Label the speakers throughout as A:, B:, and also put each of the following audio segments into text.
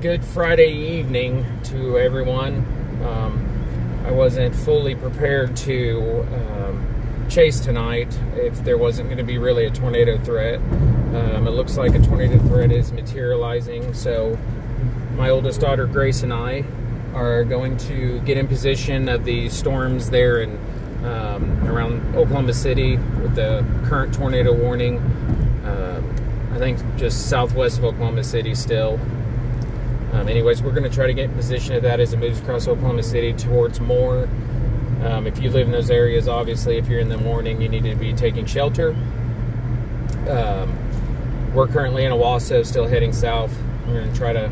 A: good Friday evening to everyone. I wasn't fully prepared to chase tonight if there wasn't going to be really a tornado threat. It looks like a tornado threat is materializing, so my oldest daughter Grace and I are going to get in position of the storms there in around Oklahoma City with the current tornado warning. I think just southwest of Oklahoma City still. Anyways, we're going to try to get in position of that as it moves across Oklahoma City towards Moore. If you live in those areas, obviously, if you're in the morning, you need to be taking shelter. We're currently in Owasso, still heading south. We're going to try to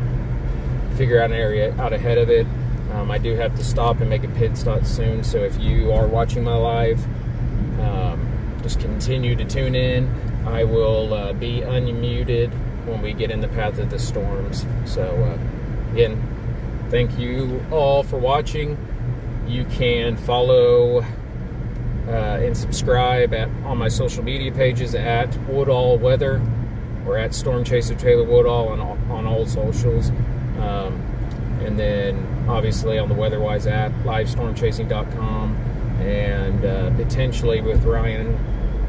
A: figure out an area out ahead of it. I do have to stop and make a pit stop soon, so if you are watching my live, just continue to tune in. I will be unmuted when we get in the path of the storms. So again, thank you all for watching. You can follow and subscribe on my social media pages at Woodall Weather or at Storm Chaser Taylor Woodall on all socials. And then obviously on the WeatherWise app, livestormchasing.com, and potentially with Ryan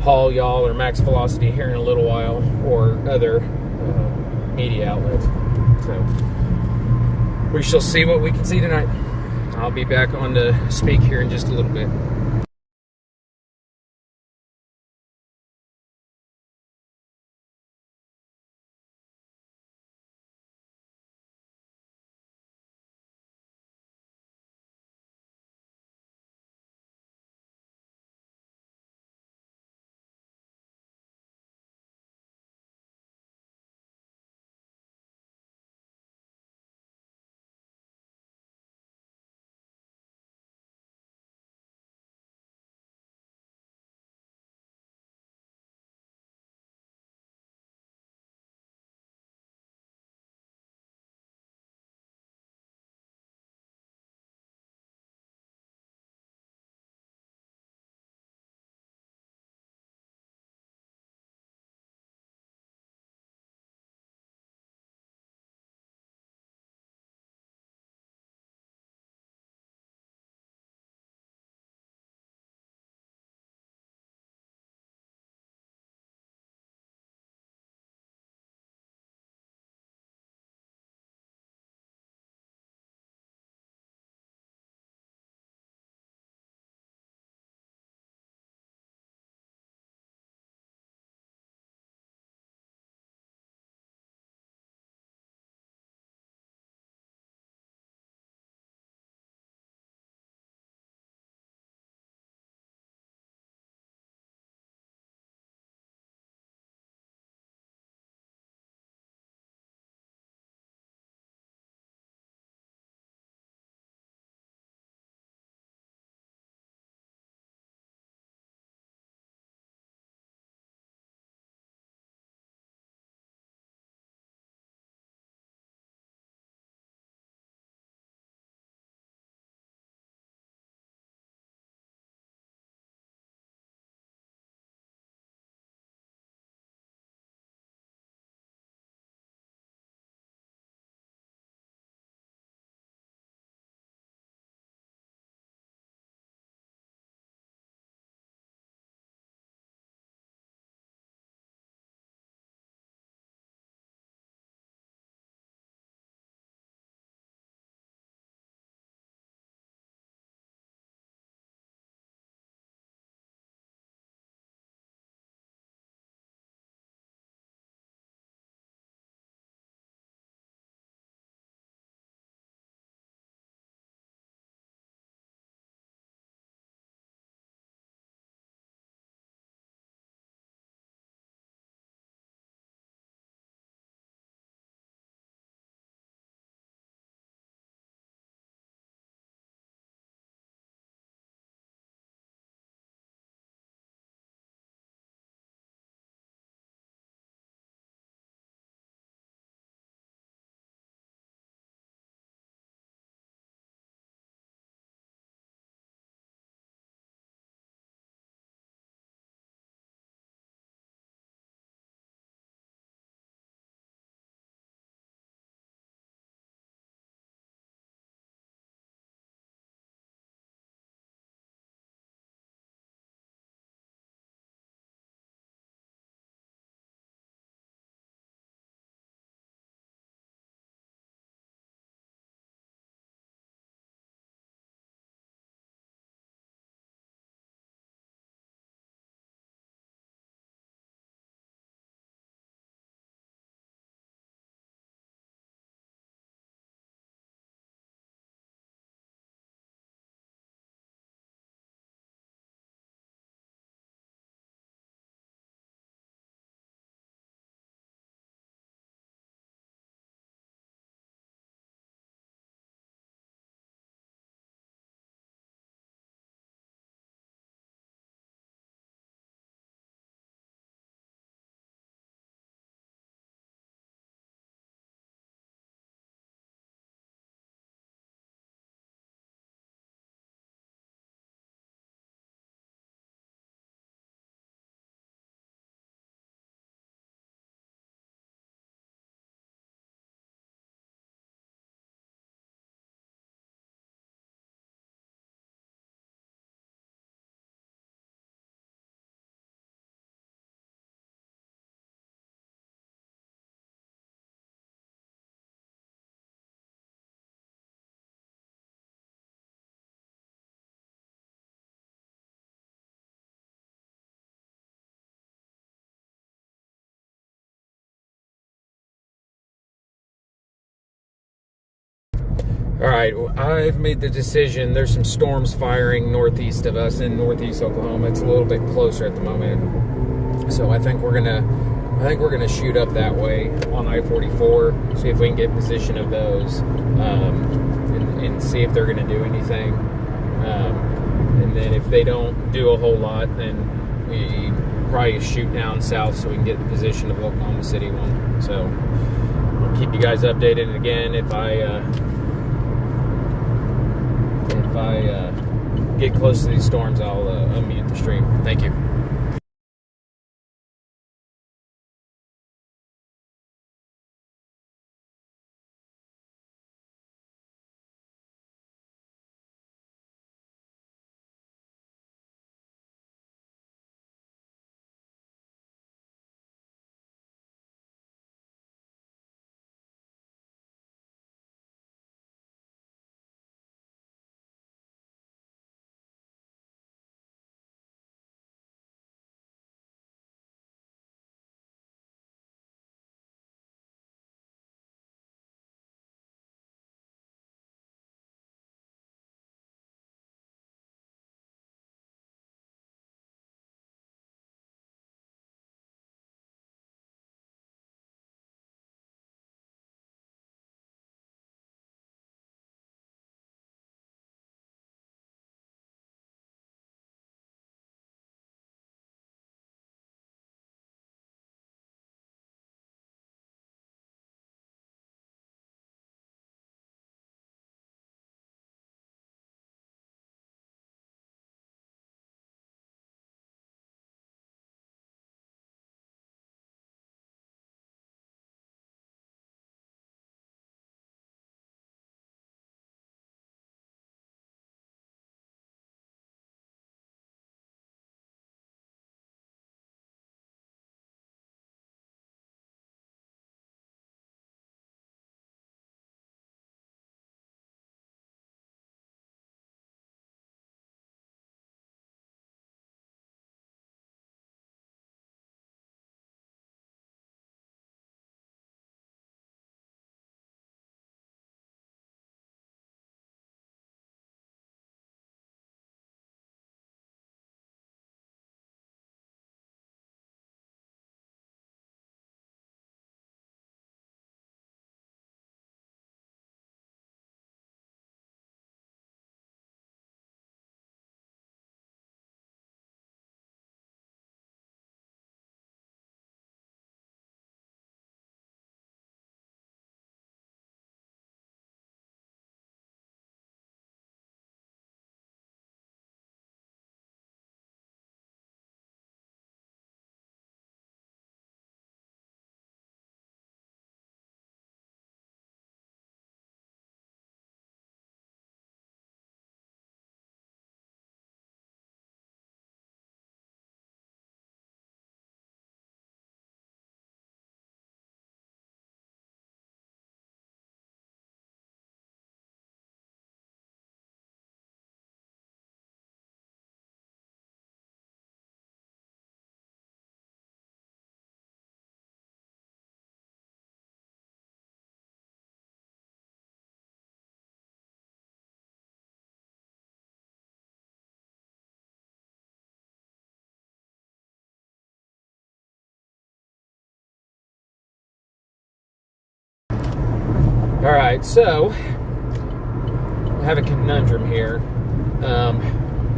A: Hall, y'all, or Max Velocity here in a little while, or other media outlets. So we shall see what we can see tonight. I'll be back on to speak here in just a little bit. All right, I've made the decision. There's some storms firing northeast of us in northeast Oklahoma. It's a little bit closer at the moment, so I think we're gonna shoot up that way on I-44, see if we can get position of those, and see if they're gonna do anything. And then if they don't do a whole lot, then we probably shoot down south so we can get the position of the Oklahoma City one. So I'll keep you guys updated. And again, if I get close to these storms, I'll unmute the stream. Thank you. All right, so I have a conundrum here.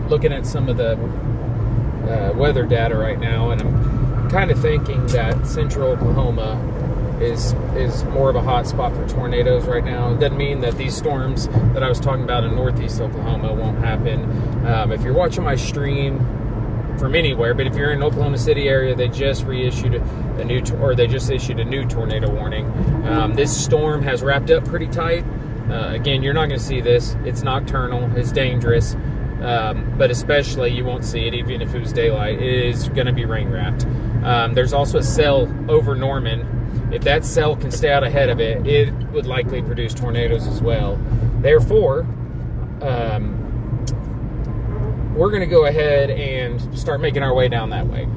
A: Looking at some of the weather data right now, and I'm kind of thinking that central Oklahoma is more of a hot spot for tornadoes right now. It doesn't mean that these storms that I was talking about in northeast Oklahoma won't happen. If you're watching my stream from anywhere, but if you're in Oklahoma City area, they just issued a new tornado warning. This storm has wrapped up pretty tight. Again, you're not going to see this. It's nocturnal. It's dangerous. But especially you won't see it even if it was daylight. It is going to be rain wrapped. There's also a cell over Norman. If that cell can stay out ahead of it, it would likely produce tornadoes as well. Therefore, we're going to go ahead and start making our way down that way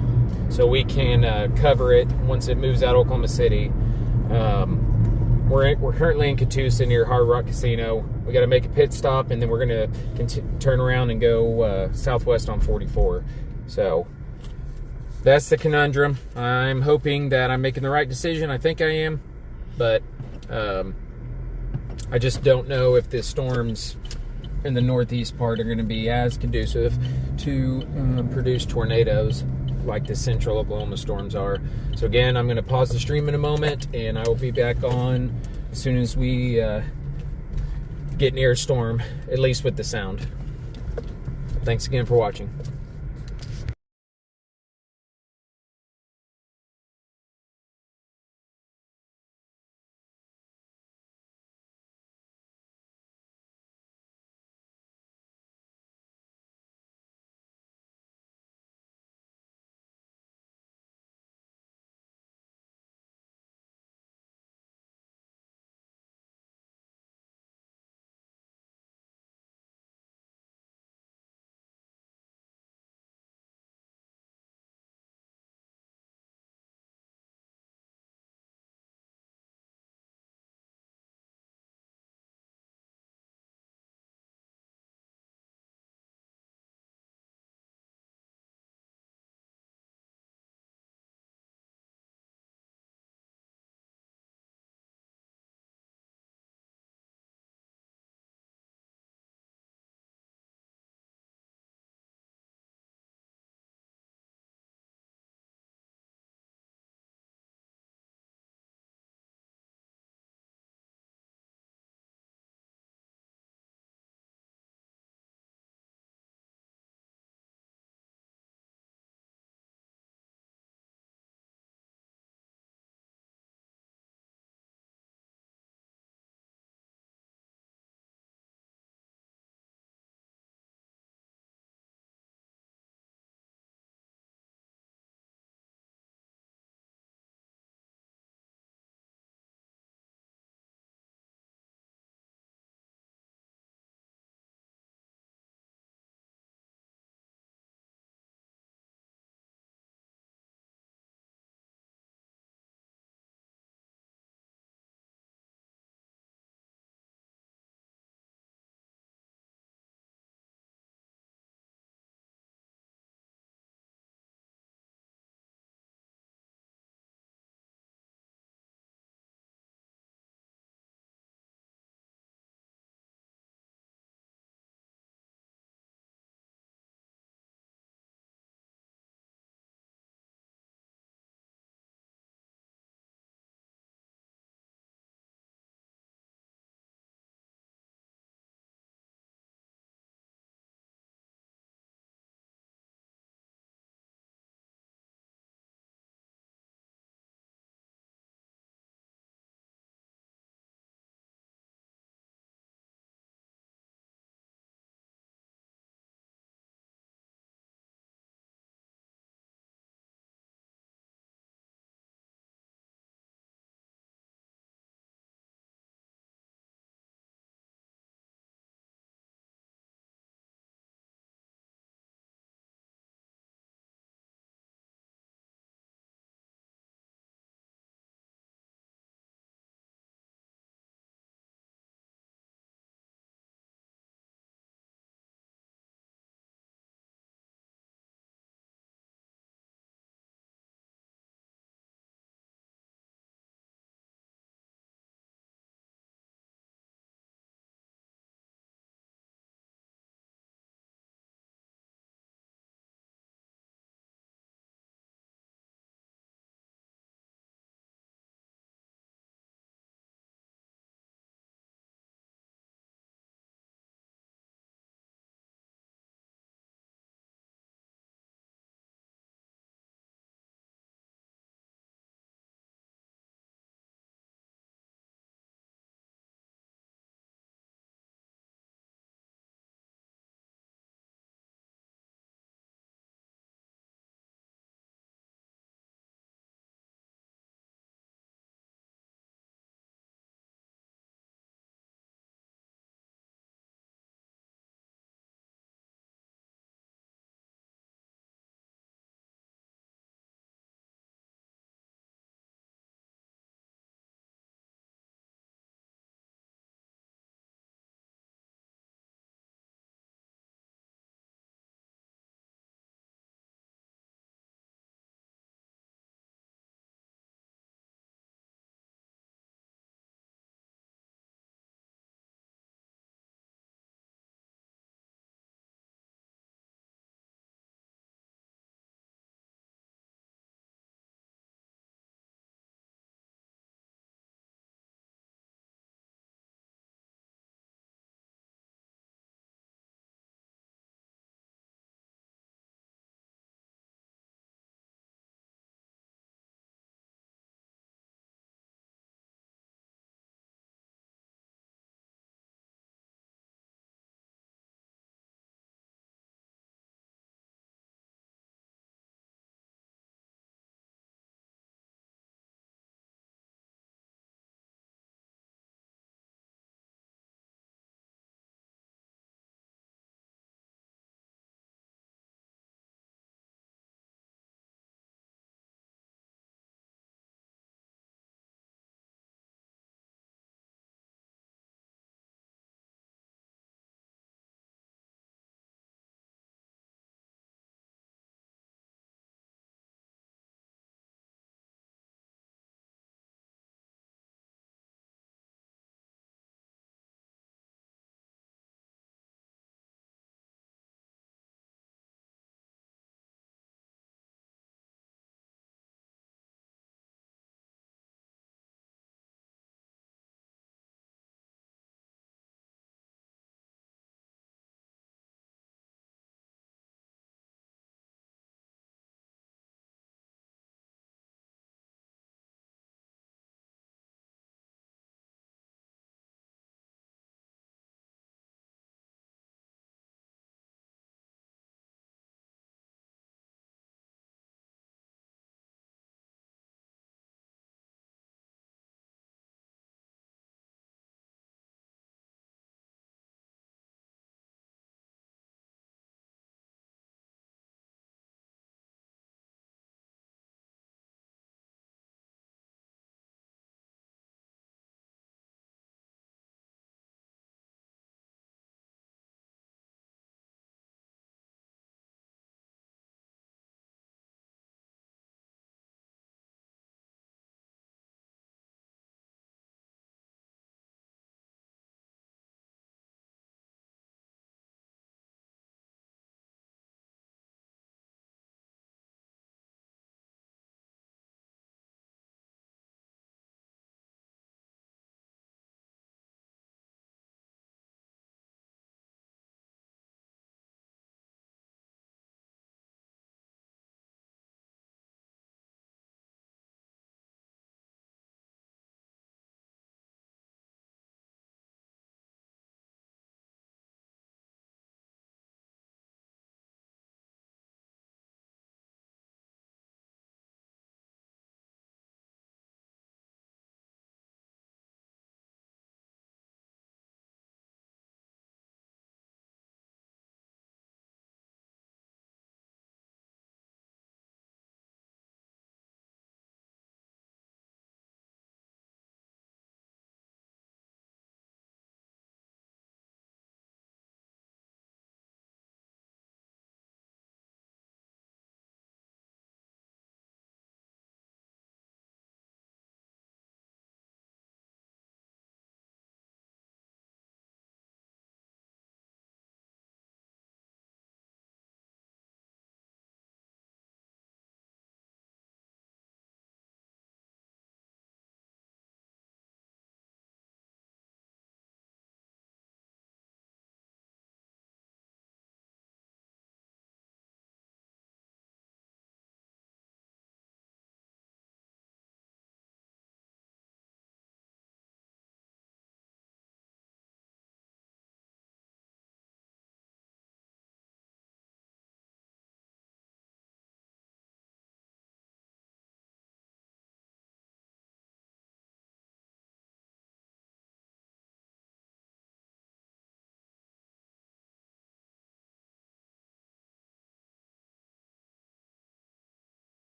A: so we can cover it once it moves out of Oklahoma City. we're currently in Tulsa near Hard Rock Casino. We got to make a pit stop, and then we're going to turn around and go southwest on 44. So that's the conundrum. I'm hoping that I'm making the right decision. I think I am, but I just don't know if the storms in the northeast part are going to be as conducive to produce tornadoes like the central Oklahoma storms are. So again, I'm going to pause the stream in a moment, and I will be back on as soon as we get near a storm, at least with the sound. Thanks again for watching.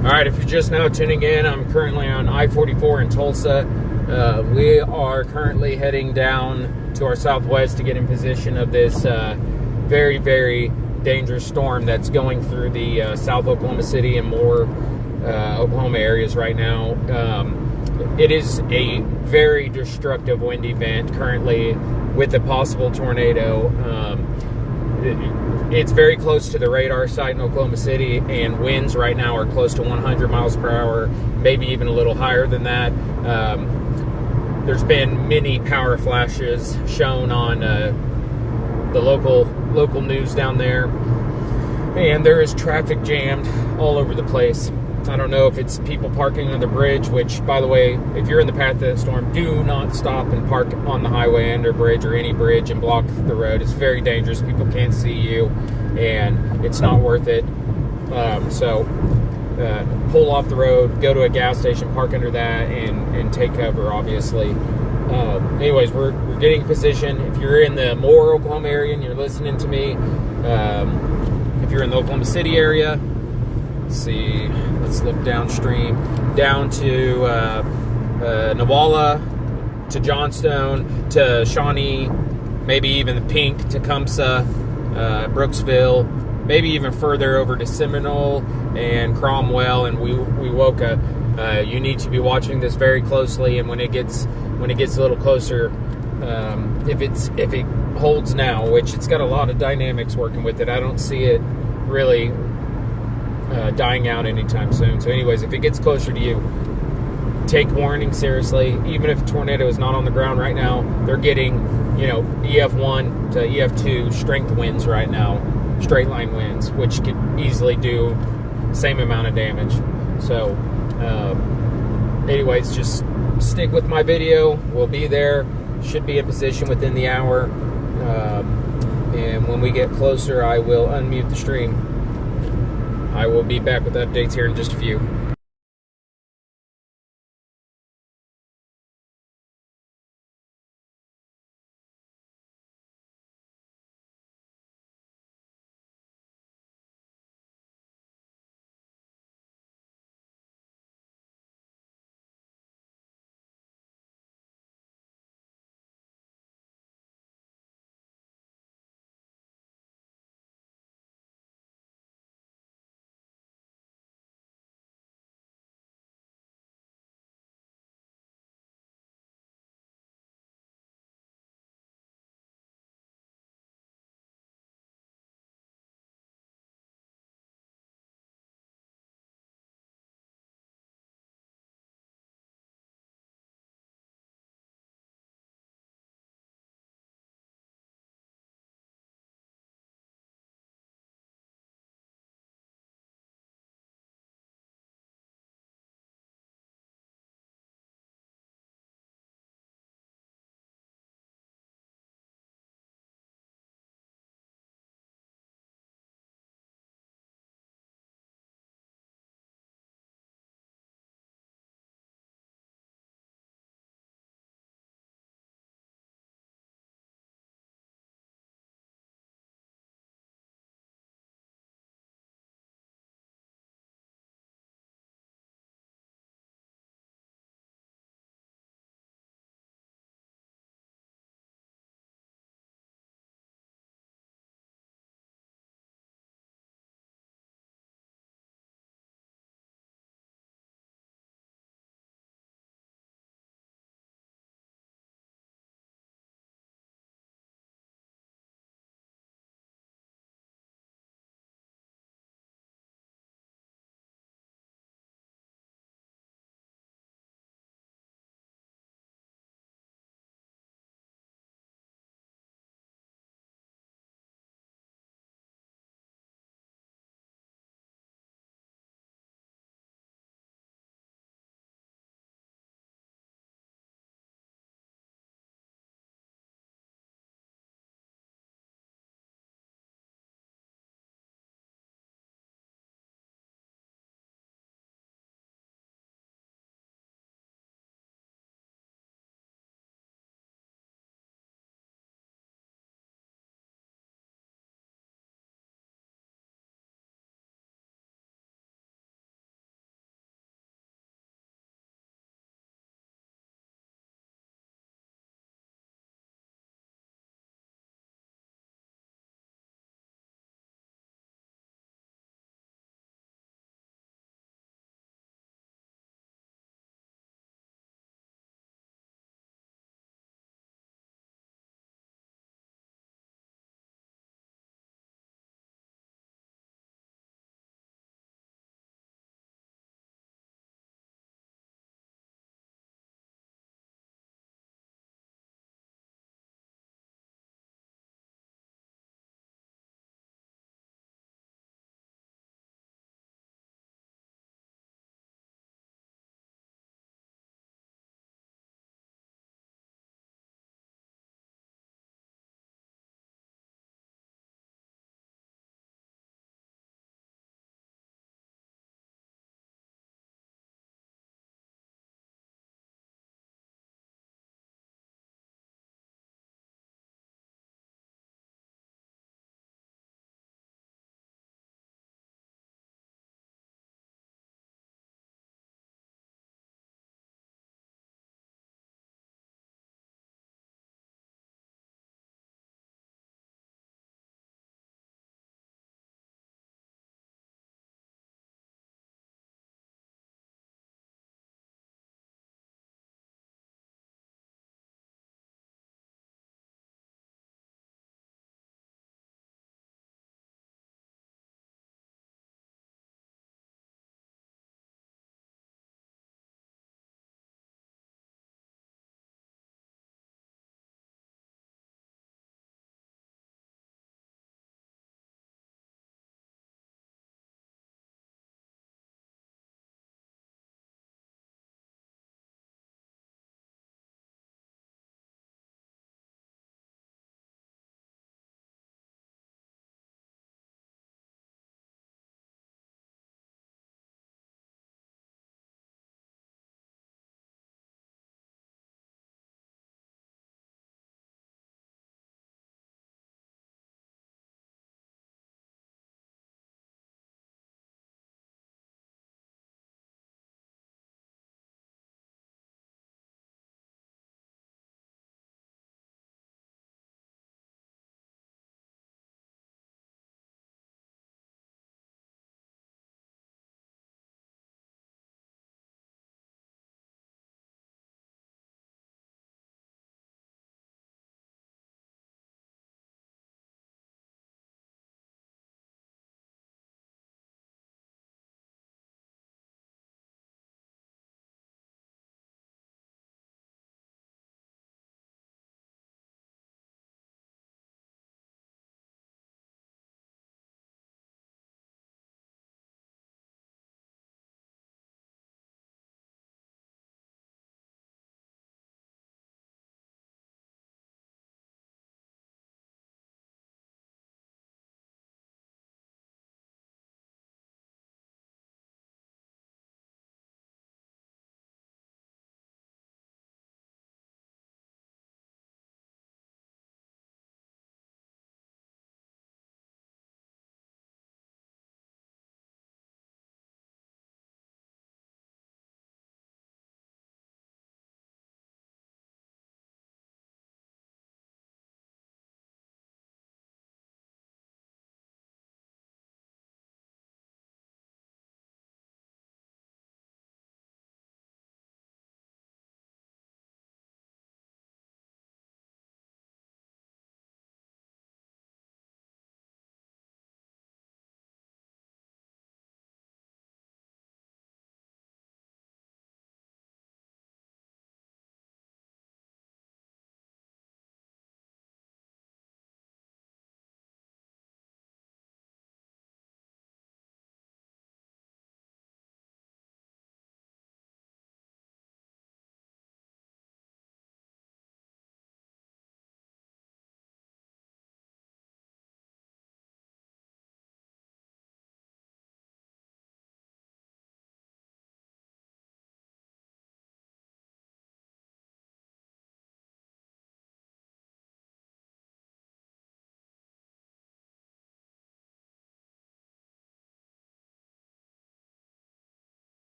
A: All right, if you're just now tuning in, I'm currently on I-44 in Tulsa. We are currently heading down to our southwest to get in position of this very, very dangerous storm that's going through the South Oklahoma City and more Oklahoma areas right now. It is a very destructive wind event currently with a possible tornado. It's very close to the radar site in Oklahoma City, and winds right now are close to 100 miles per hour, maybe even a little higher than that. There's been many power flashes shown on the local news down there, and there is traffic jammed all over the place. I don't know if it's people parking on the bridge, which, by the way, if you're in the path of that storm, do not stop and park on the highway, under bridge, or any bridge and block the road. It's very dangerous. People can't see you, and it's not worth it. So pull off the road, go to a gas station, park under that, and take cover, obviously. Anyways, we're getting in position. If you're in the Moore, Oklahoma area and you're listening to me, if you're in the Oklahoma City area, let's look downstream, down to Newalla, to Johnstone, to Shawnee, maybe even the Pink, Tecumseh, Brooksville, maybe even further over to Seminole and Cromwell and Wewoka. You need to be watching this very closely, and when it gets a little closer, if it holds now, which it's got a lot of dynamics working with it, I don't see it really dying out anytime soon. So anyways, if it gets closer to you, take warning seriously. Even if a tornado is not on the ground right now, they're getting, EF1 to EF2 strength winds right now, straight line winds, which could easily do the same amount of damage. So anyways, just stick with my video. We'll be there, should be in position within the hour, and when we get closer, I will unmute the stream. I will be back with updates here in just a few.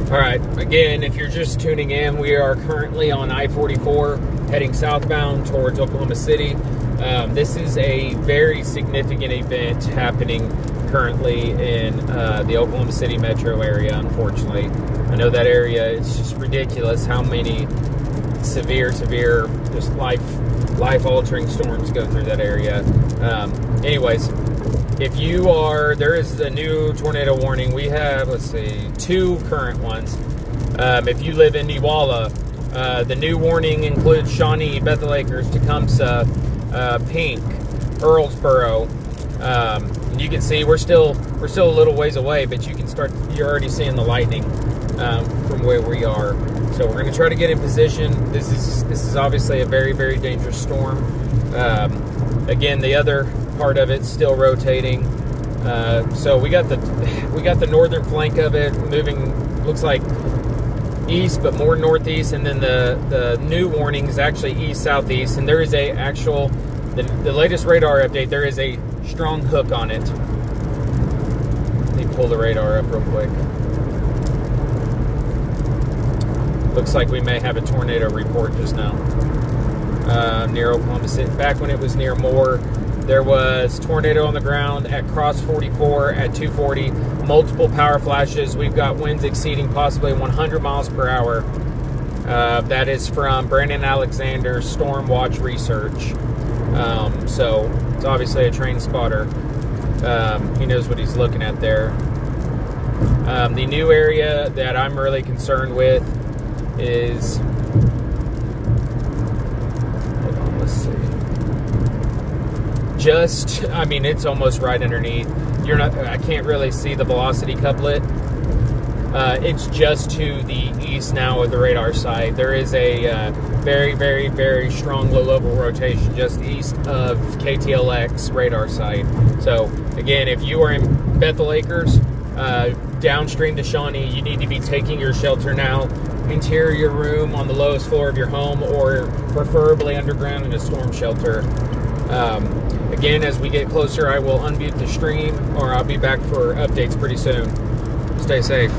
A: All right, again, if you're just tuning in, we are currently on I-44 heading southbound towards Oklahoma City. This is a very significant event happening currently in the Oklahoma City metro area, unfortunately. I know that area, it's just ridiculous how many severe, just life-altering storms go through that area. Anyways, if you are, there is a new tornado warning. We have, let's see, 2 current ones. If you live in Newalla, the new warning includes Shawnee, Bethel Acres, Tecumseh, Pink, Earlsboro. You can see we're still a little ways away, but you're already seeing the lightning from where we are. So we're going to try to get in position. This is obviously a very, very dangerous storm. Again, the other part of it's still rotating. So we got the northern flank of it moving, looks like east, but more northeast, and then the new warning is actually east southeast. And there is the latest radar update. There is a strong hook on it. Let me pull the radar up real quick. Looks like we may have a tornado report just now near Oklahoma City. Back when it was near Moore, there was tornado on the ground at Cross 44 at 240. Multiple power flashes. We've got winds exceeding possibly 100 miles per hour. That is from Brandon Alexander's Storm Watch Research. So it's obviously a trained spotter. He knows what he's looking at there. The new area that I'm really concerned with is, hold on, let's see. It's almost right underneath. I can't really see the velocity couplet. It's just to the east now of the radar site. There is a very, very, very strong low-level rotation just east of KTLX radar site. So, again, if you are in Bethel Acres, downstream to Shawnee, you need to be taking your shelter now. Interior room on the lowest floor of your home, or preferably underground in a storm shelter. Again, as we get closer, I will unmute the stream, or I'll be back for updates pretty soon. Stay safe.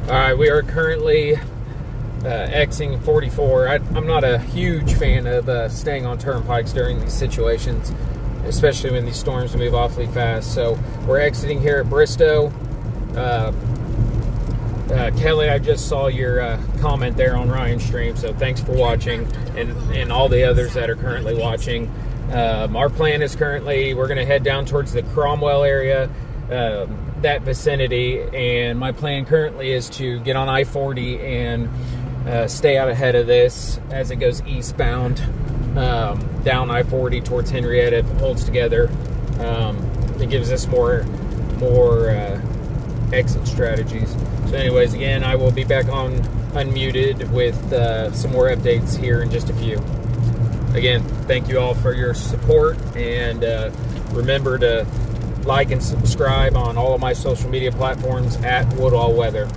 A: All right, we are currently exiting 44. I'm not a huge fan of staying on turnpikes during these situations, especially when these storms move awfully fast. So we're exiting here at Bristow. Kelly, I just saw your comment there on Ryan's stream, so thanks for watching, and all the others that are currently watching. Our plan is currently, we're going to head down towards the Cromwell area, that vicinity, and my plan currently is to get on I-40 and stay out ahead of this as it goes eastbound, down I-40 towards Henryetta. If it holds together, it gives us more exit strategies. So anyways, again, I will be back on unmuted with some more updates here in just a few. Again, thank you all for your support, and remember to like and subscribe on all of my social media platforms at Woodall Weather.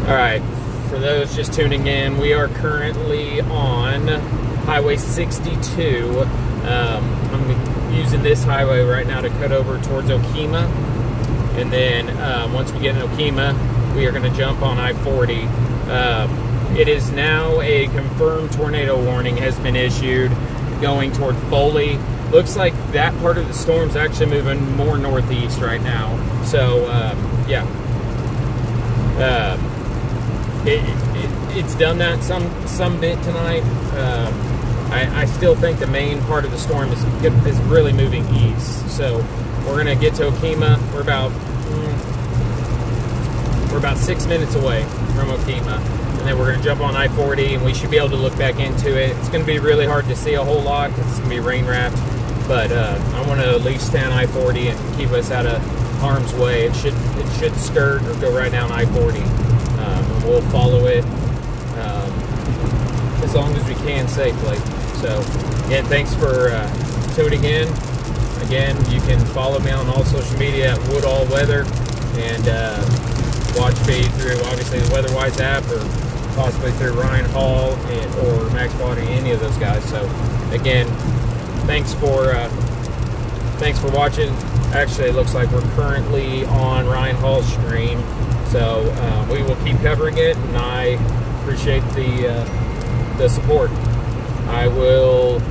A: All right, for those just tuning in, we are currently on Highway 62. I'm using this highway right now to cut over towards Okemah. And then once we get in Okemah, we are going to jump on I-40. It is now a confirmed tornado warning has been issued going towards Foley. Looks like that part of the storm's actually moving more northeast right now. So, yeah. It's done that some bit tonight. I still think the main part of the storm is really moving east. So we're gonna get to Okemah. We're about 6 minutes away from Okemah, and then we're gonna jump on I-40, and we should be able to look back into it. It's gonna be really hard to see a whole lot because it's gonna be rain wrapped. But I want to at least stay on I-40 and keep us out of harm's way. It should skirt or go right down I-40. And we'll follow it as long as we can safely. So, again, thanks for tuning in. Again, you can follow me on all social media at Woodall Weather, and watch me through, obviously, the WeatherWise app, or possibly through Ryan Hall or Max Body, any of those guys. So, again, thanks for watching. Actually, it looks like we're currently on Ryan Hall's stream, so we will keep covering it, and I appreciate the support. I will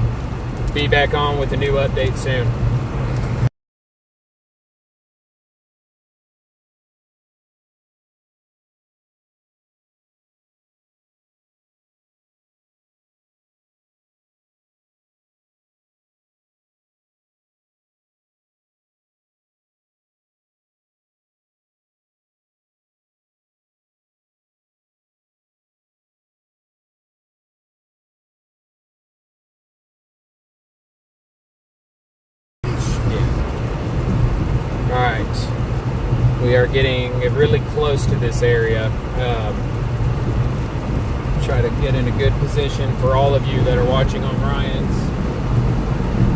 A: be back on with a new update soon. Alright, we are getting really close to this area. Try to get in a good position for all of you that are watching on Ryan's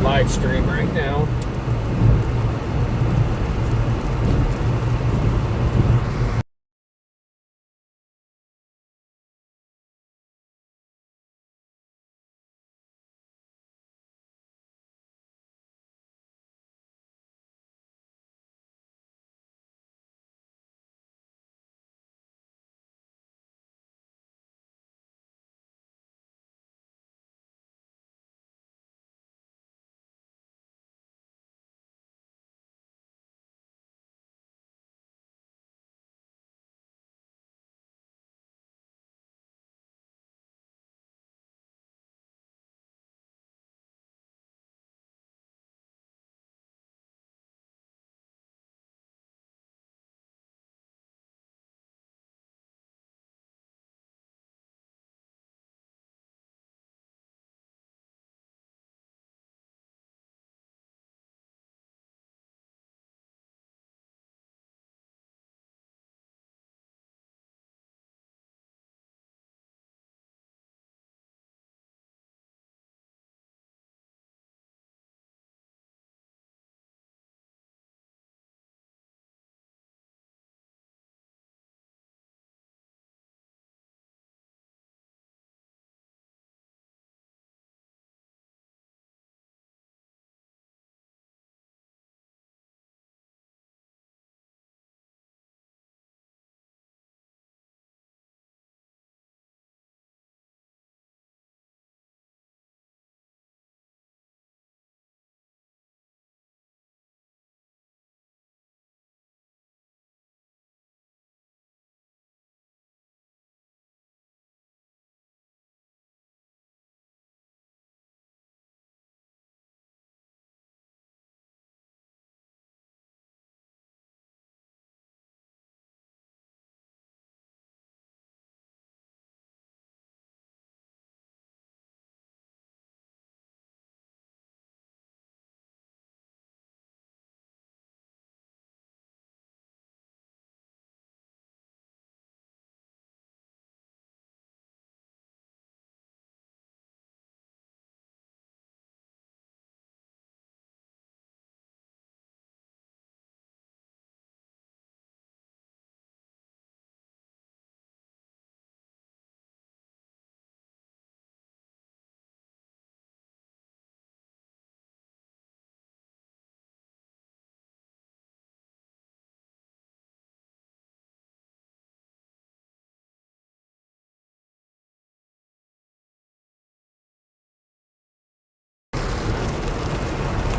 A: live stream right now.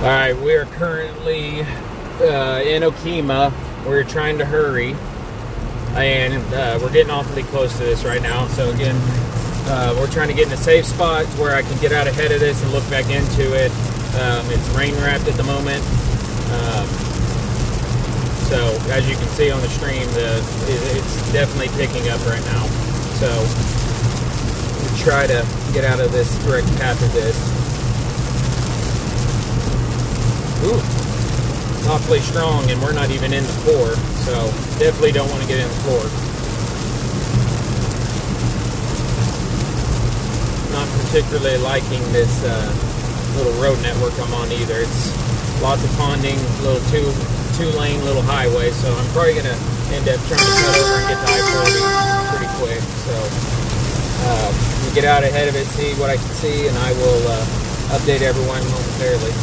A: All right, we are currently in Okemah. We're trying to hurry, and we're getting awfully close to this right now. So again, we're trying to get in a safe spot where I can get out ahead of this and look back into it. It's rain wrapped at the moment. So as you can see on the stream, it's definitely picking up right now. So we try to get out of this direct path of this. Ooh, it's awfully strong, and we're not even in the floor, so definitely don't want to get in the floor. Not particularly liking this little road network I'm on either. It's lots of ponding, little two-lane little highway, so I'm probably going to end up trying to cut over and get to I-40 pretty quick. So we get out ahead of it, see what I can see, and I will update everyone momentarily.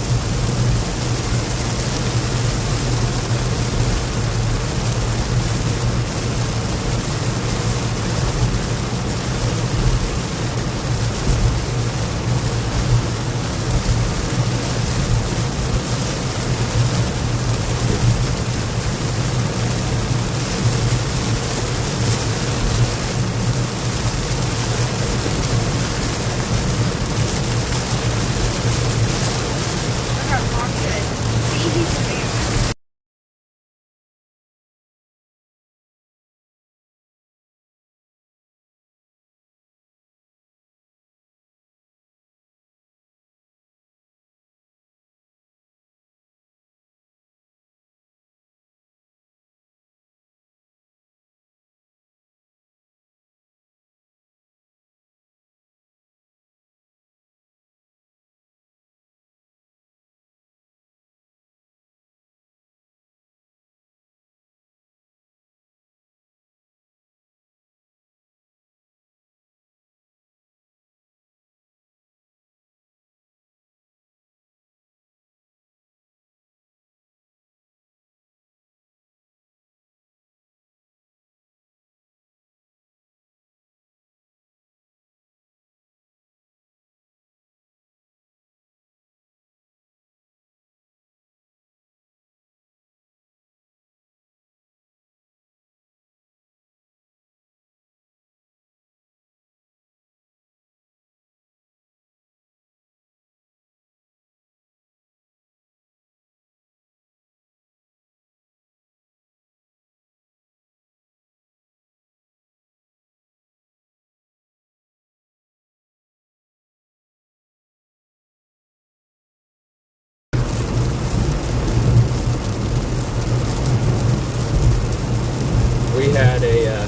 A: We had a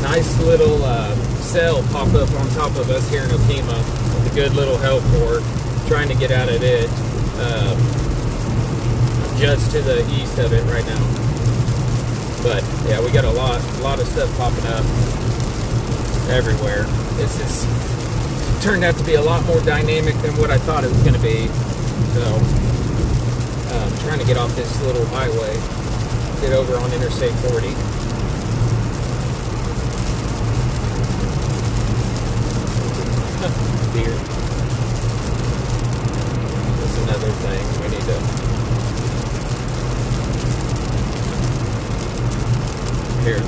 A: nice little cell pop up on top of us here in Okemah with a good little help for trying to get out of it. Just to the east of it right now. But yeah, we got a lot of stuff popping up everywhere. This has turned out to be a lot more dynamic than what I thought it was going to be. So I'm trying to get off this little highway, get over on Interstate 40. Deer. That's another thing we need to... Here,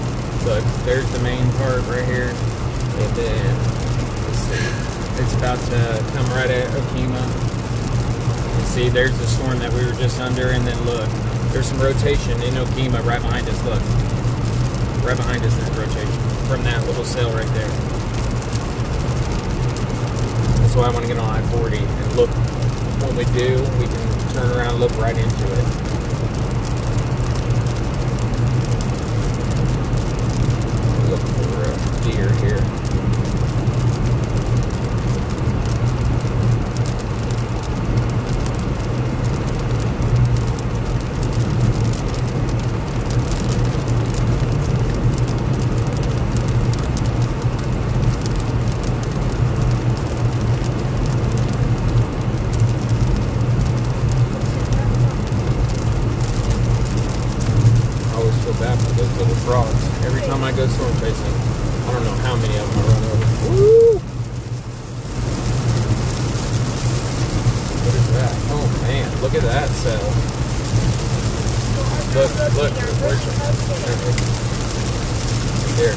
A: look, there's the main part right here, and then, let's see, it's about to come right at Okemah. You see, there's the storm that we were just under, and then look, there's some rotation in Okemah right behind us, look. Right behind us, there's rotation from that little cell right there. That's why I want to get on I-40 and look. When we do, we can turn around and look right into it. Look for a deer here. Those little frogs. Every time I go storm chasing, I don't know how many of them look, where's here.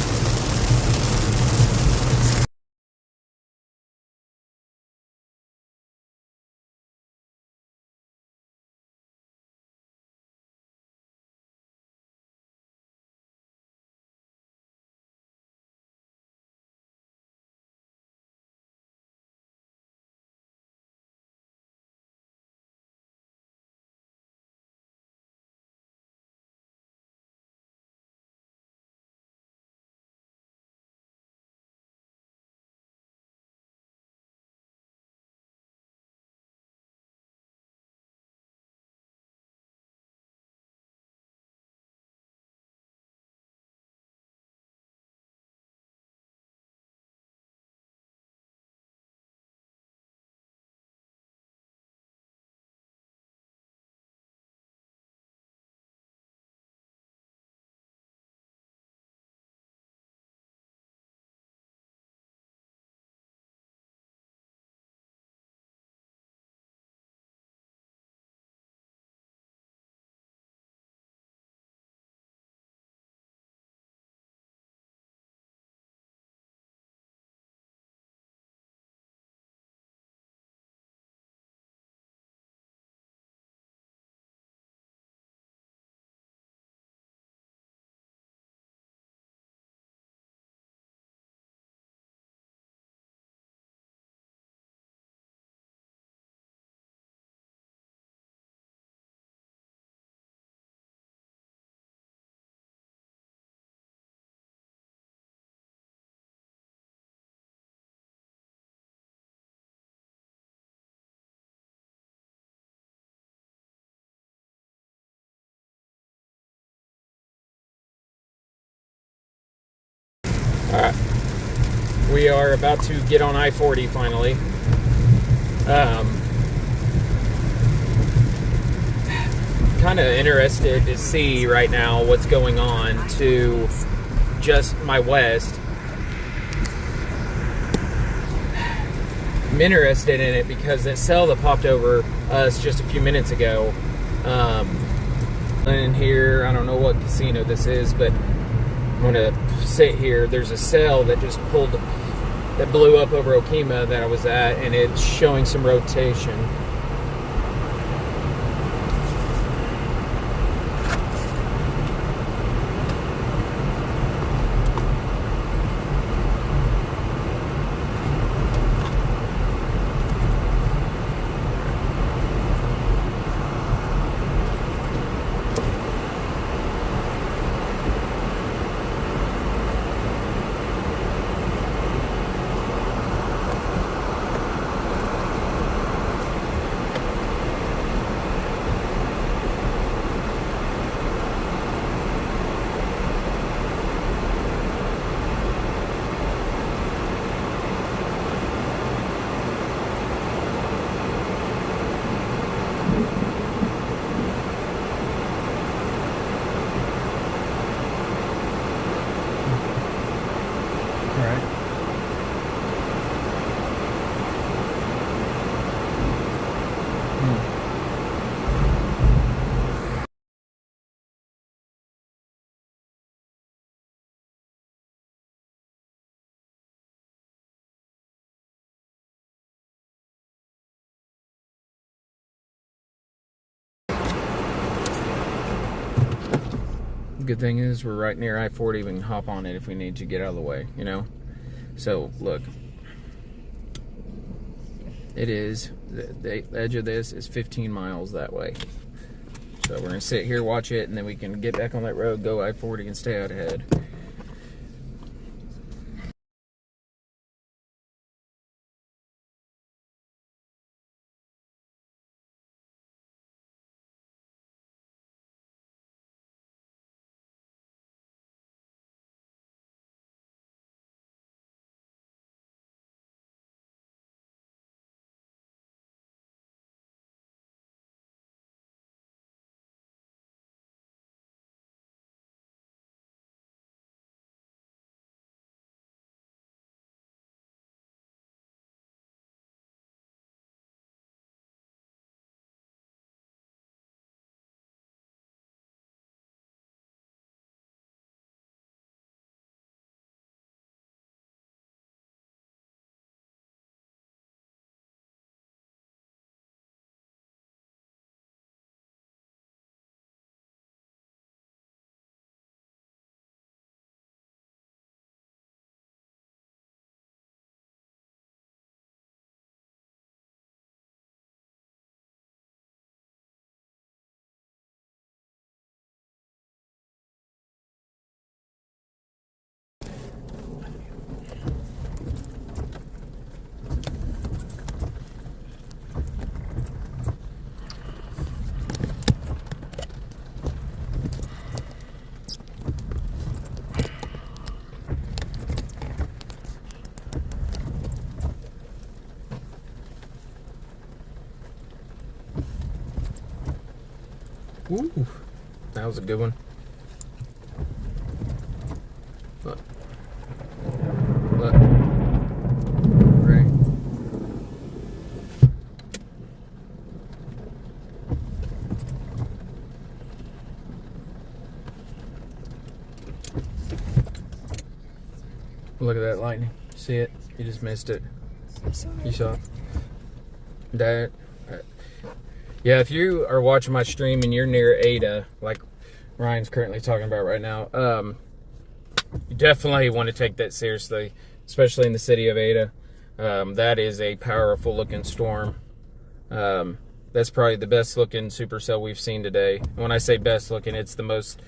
A: Alright, we are about to get on I-40 finally. Kind of interested to see right now what's going on to just my west. I'm interested in it because that cell that popped over us just a few minutes ago, in here, I don't know what casino this is, but I'm gonna sit here. There's a cell that just that blew up over Okemah that I was at, and it's showing some rotation. Good thing is we're right near I-40. We can hop on it if we need to get out of the way, you know? So, look. It is, the edge of this is 15 miles that way. So we're going to sit here, watch it, and then we can get back on that road, go I-40, and stay out ahead. Ooh, that was a good one. Look. Look. Ready? Look at that lightning. See it? You just missed it. You saw it? That. Yeah, if you are watching my stream and you're near Ada, like Ryan's currently talking about right now, you definitely want to take that seriously, especially in the city of Ada. That is a powerful looking storm. That's probably the best looking supercell we've seen today. And when I say best looking, it's the most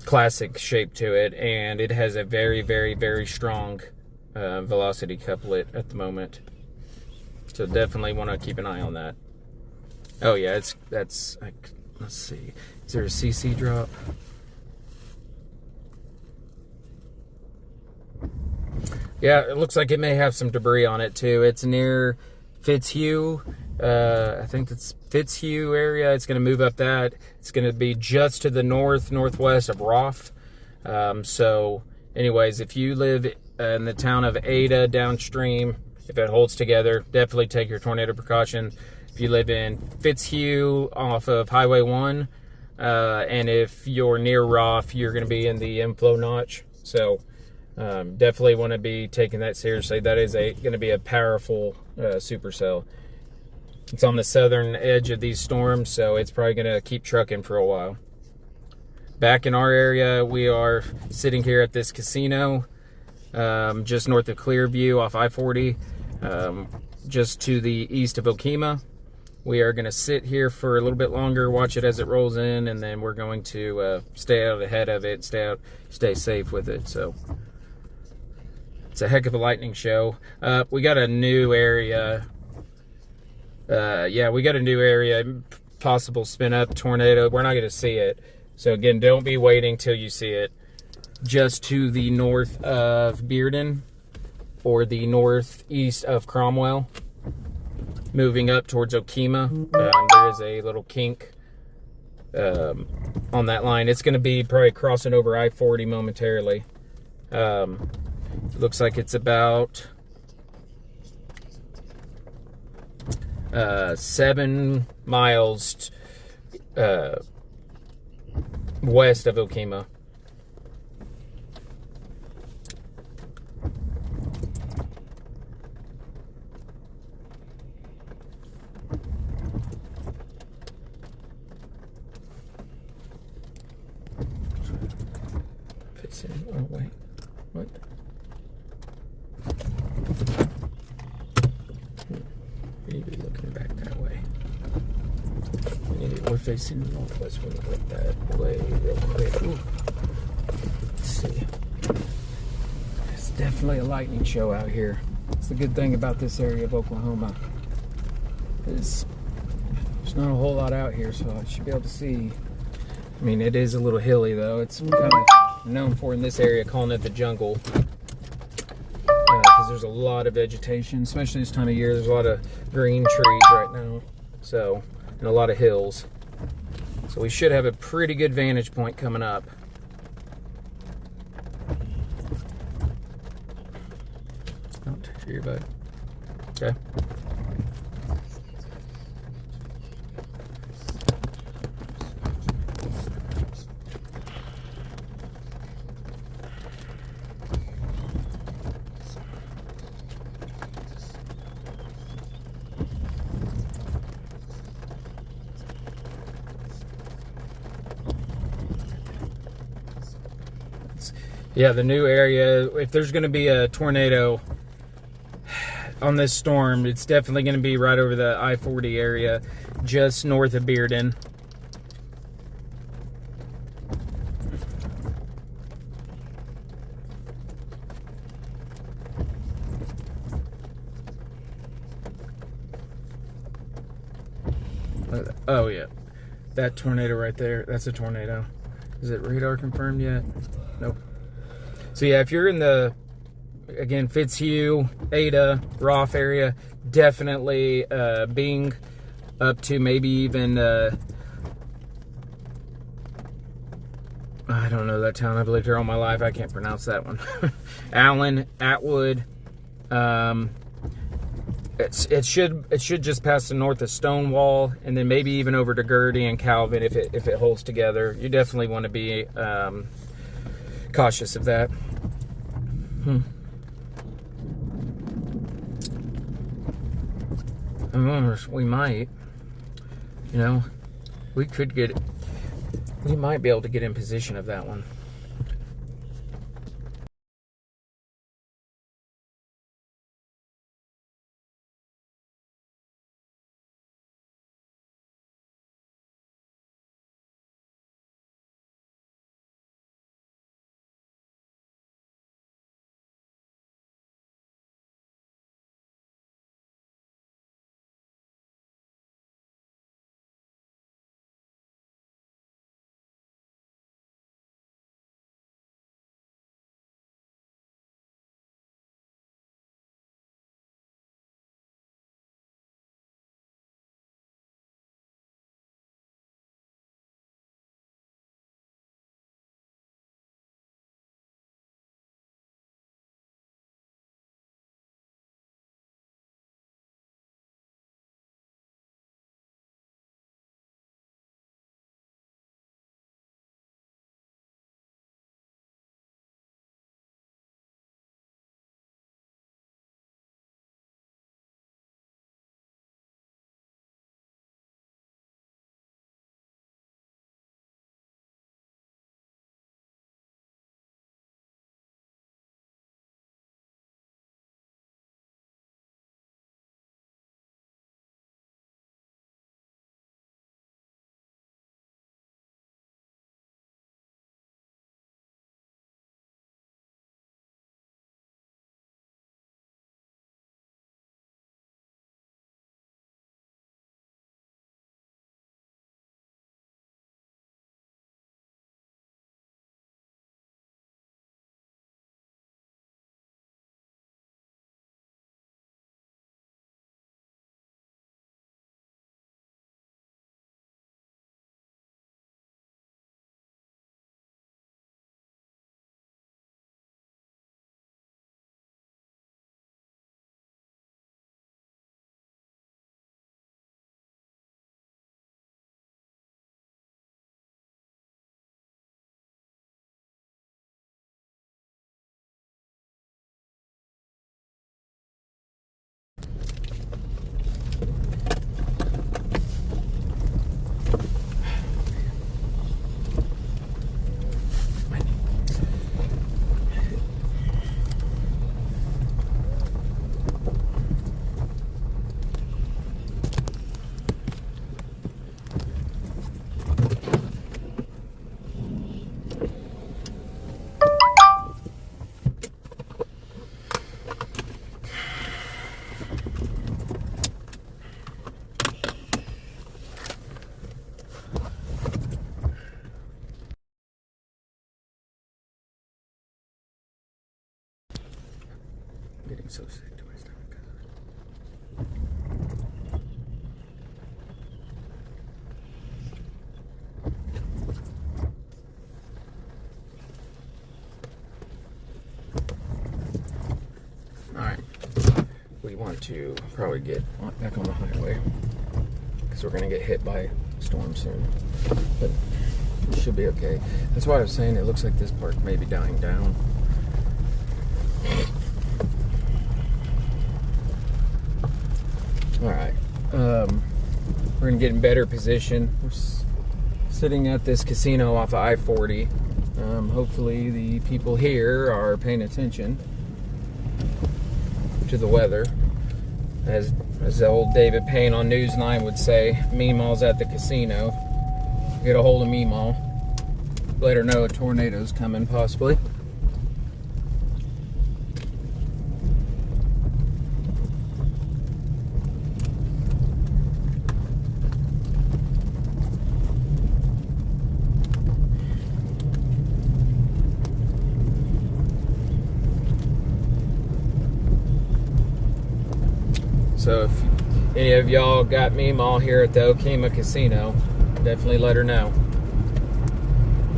A: classic shape to it, and it has a very, very, very strong velocity couplet at the moment. So definitely want to keep an eye on that. Oh yeah, that's like, let's see, is there a CC drop? Yeah, it looks like it may have some debris on it too. It's near Fitzhugh. I think it's Fitzhugh area. It's going to move up that. It's going to be just to the northwest of Roth. So anyways, if you live in the town of Ada downstream, if it holds together, definitely take your tornado precaution. If you live in Fitzhugh off of Highway 1, and if you're near Roth, you're going to be in the inflow notch. So definitely want to be taking that seriously. That is going to be a powerful supercell. It's on the southern edge of these storms, so it's probably going to keep trucking for a while. Back in our area, we are sitting here at this casino, just north of Clearview off I-40, just to the east of Okemah. We are going to sit here for a little bit longer, watch it as it rolls in, and then we're going to stay out ahead of it, stay safe with it. So it's a heck of a lightning show. We got a new area. Yeah, we got a new area, possible spin up tornado. We're not going to see it. So again, don't be waiting till you see it. Just to the north of Bearden, or the northeast of Cromwell, moving up towards Okemah. There is a little kink on that line. It's going to be probably crossing over I-40 momentarily. It looks like it's about 7 miles west of Okemah. Oh wait, what? We need to be looking back that way. We're facing the northwest. We're gonna look that way real quick. Ooh. Let's see. It's definitely a lightning show out here. It's the good thing about this area of Oklahoma is there's not a whole lot out here, so I should be able to see. I mean, it is a little hilly though. It's kind of known for in this area calling it the jungle, because there's a lot of vegetation, especially this time of year. There's a lot of green trees right now, so, and a lot of hills, so we should have a pretty good vantage point coming up. Oh, touch your earbud. Okay. Yeah, the new area, if there's going to be a tornado on this storm, it's definitely going to be right over the I-40 area, just north of Bearden. Oh yeah, that tornado right there, that's a tornado. Is it radar confirmed yet? Nope. So yeah, if you're in the, again, Fitzhugh, Ada, Roth area, definitely being up to maybe even I don't know that town. I've lived here all my life. I can't pronounce that one. Allen, Atwood. It should just pass to north of Stonewall, and then maybe even over to Gertie and Calvin if it holds together. You definitely want to be cautious of that. We might, we might be able to get in position of that one. I'm getting so sick to my stomach because of it. Alright. We want to probably get back on the highway because we're going to get hit by a storm soon. But it should be okay. That's why I was saying it looks like this park may be dying down. Alright, we're going to get in better position. We're sitting at this casino off of I-40. Hopefully the people here are paying attention to the weather. As the old David Payne on News 9 would say, Meemaw's at the casino. Get a hold of Meemaw. Let her know a tornado's coming, possibly. So if any of y'all got Meemaw here at the Okemah Casino, definitely let her know.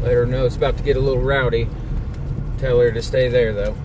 A: Let her know it's about to get a little rowdy. Tell her to stay there, though.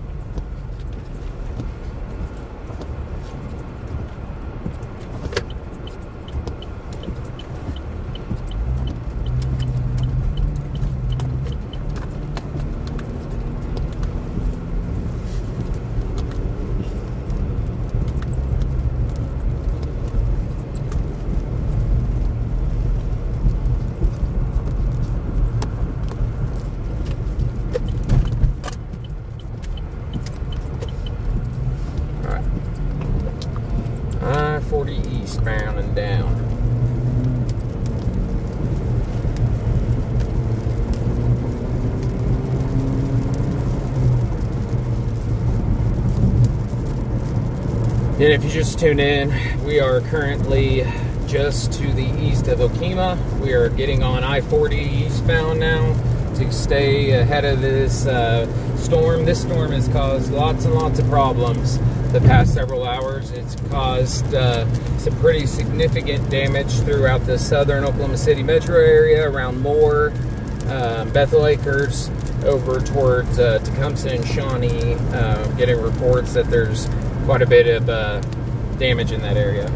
A: I-40 eastbound and down. And if you just tune in, we are currently just to the east of Okemah. We are getting on I-40 eastbound now to stay ahead of this storm. This storm has caused lots and lots of problems the past several hours. It's caused some pretty significant damage throughout the southern Oklahoma City metro area, around Moore, Bethel Acres, over towards Tecumseh and Shawnee. Getting reports that there's quite a bit of damage in that area.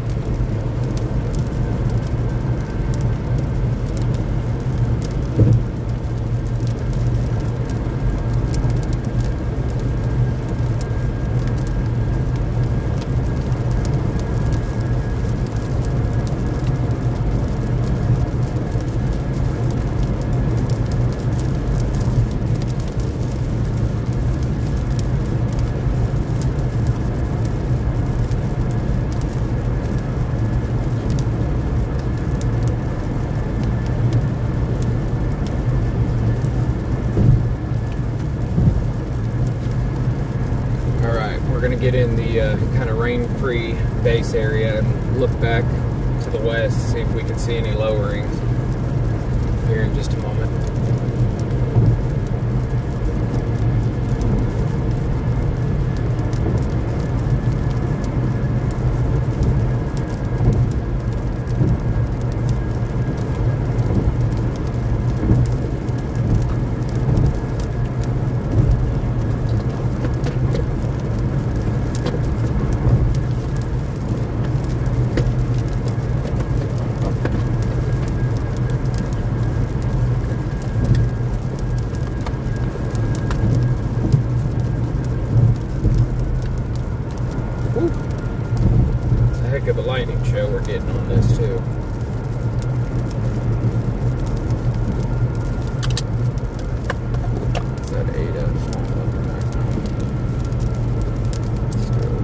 A: We're going to get in the kind of rain-free base area and look back to the west, see if we can see any lowerings here in just a moment. Of a lightning show we're getting on this too. Is that Ada? Still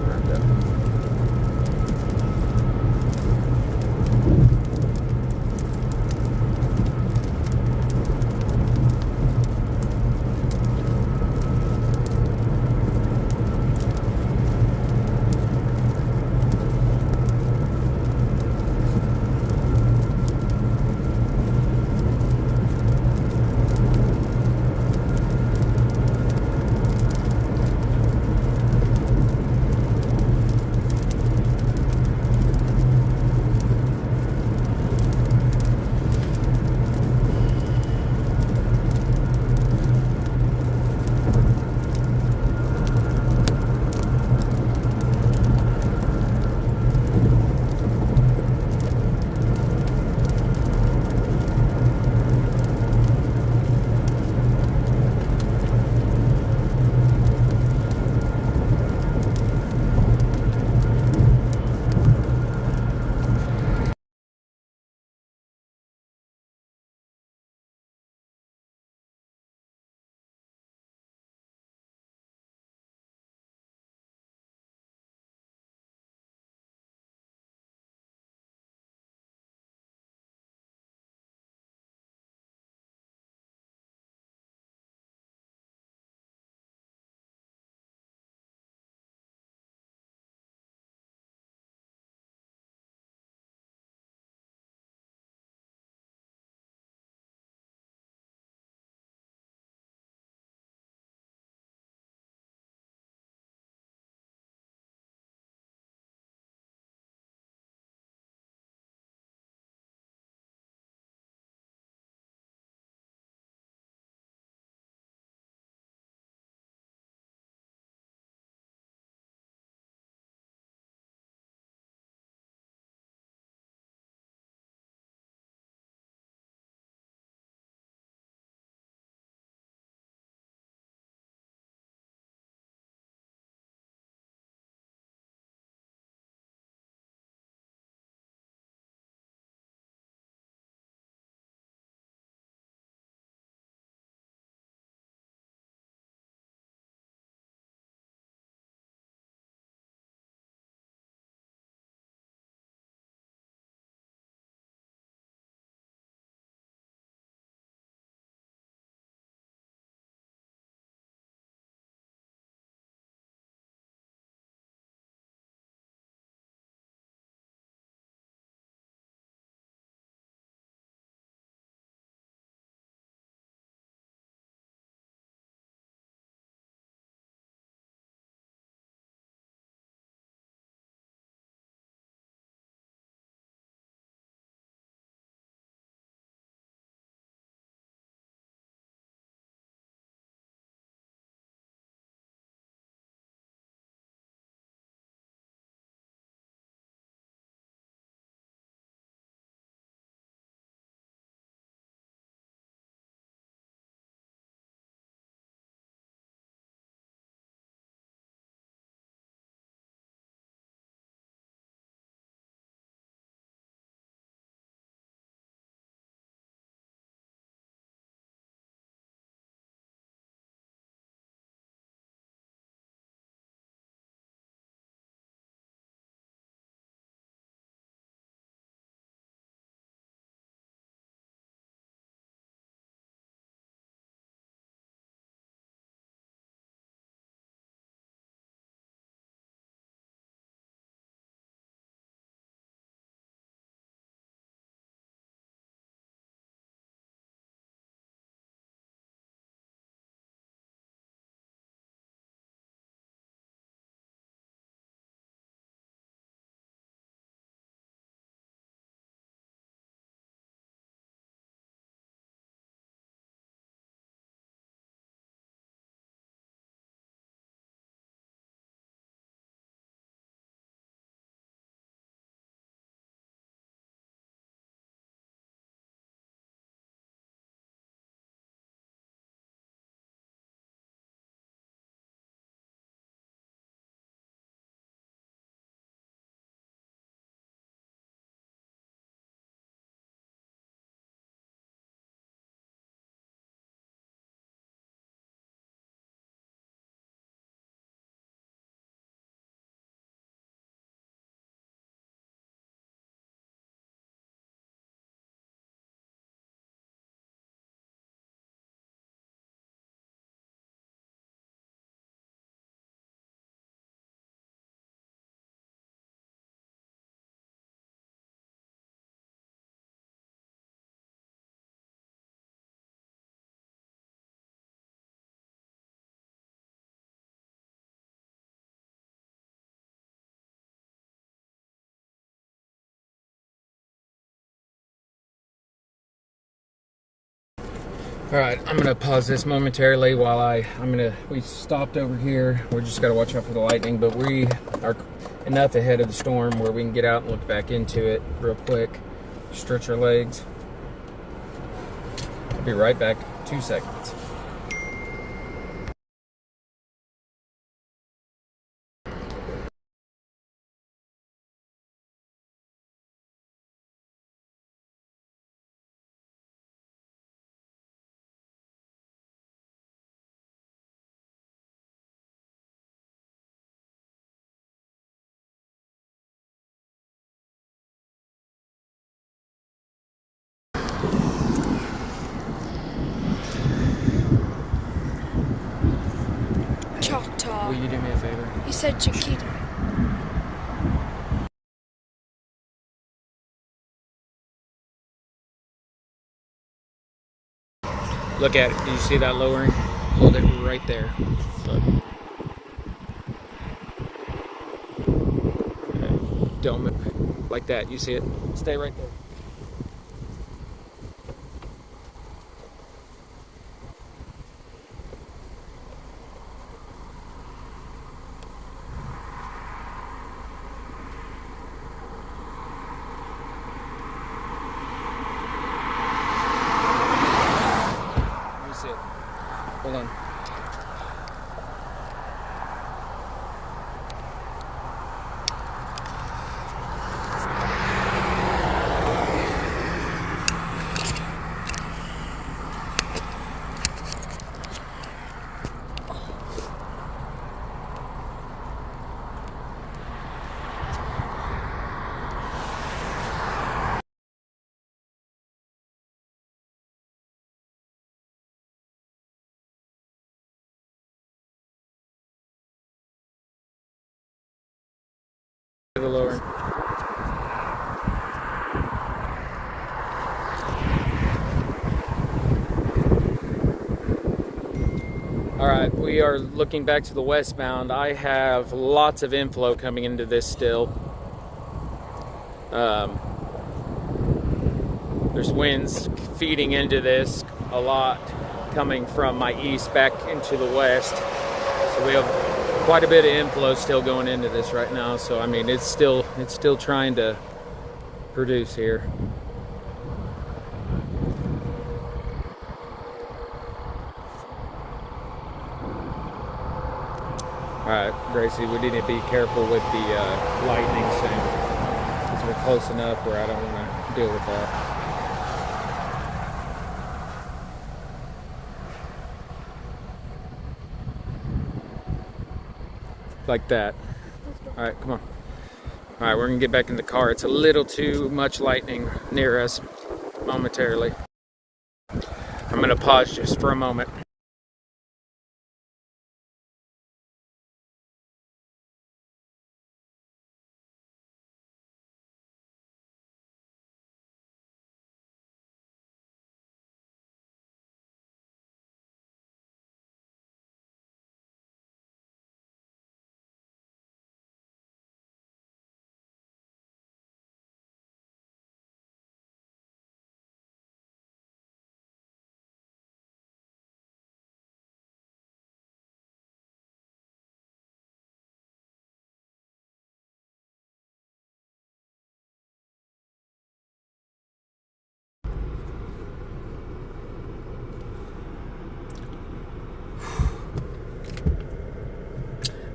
A: burned up. All right, I'm gonna pause this momentarily while we stopped over here. We just gotta watch out for the lightning, but we are enough ahead of the storm where we can get out and look back into it real quick. Stretch our legs. I'll be right back, 2 seconds.
B: Choctaw.
A: Will you do me a favor?
B: You said Chiquita.
A: Look at it. Do you see that lowering? Hold it right there. Look. Okay. Don't move. Like that. You see it? Stay right there. Hold on. The lower. All right, we are looking back to the westbound. I have lots of inflow coming into this still. There's winds feeding into this a lot coming from my east back into the west. So we have quite a bit of inflow still going into this right now. So I mean, it's still trying to produce here. All right, Gracie, we need to be careful with the lightning soon, because we're close enough where I don't want to deal with that. Like that. All right, come on. All right, we're gonna get back in the car. It's a little too much lightning near us momentarily. I'm gonna pause just for a moment.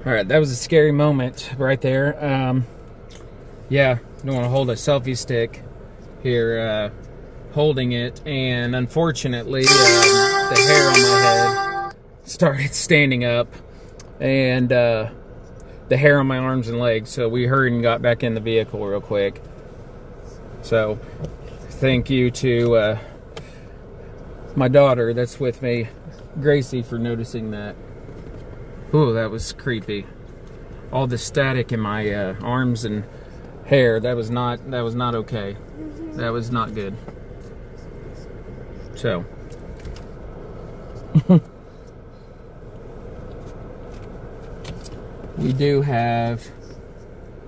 A: All right, that was a scary moment right there. Yeah, I don't want to hold a selfie stick here, holding it, and unfortunately, the hair on my head started standing up, and the hair on my arms and legs. So we hurried and got back in the vehicle real quick. So thank you to my daughter that's with me, Gracie, for noticing that. Ooh, that was creepy. All the static in my arms and hair, that was not okay. That was not good. So we do have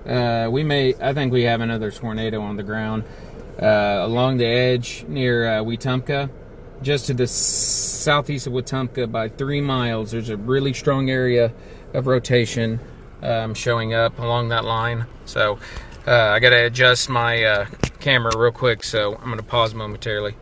A: I think we have another tornado on the ground along the edge near Wetumpka. just to the southeast of Wetumpka by 3 miles. There's a really strong area of rotation showing up along that line. So I got to adjust my camera real quick, so I'm going to pause momentarily.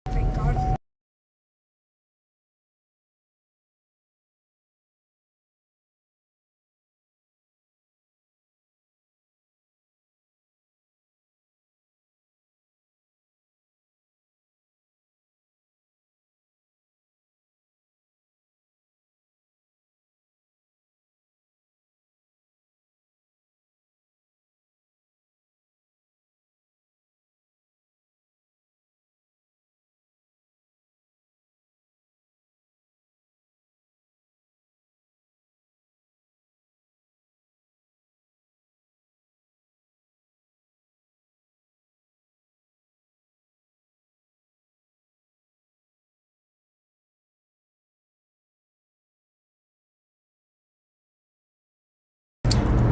B: Thank God.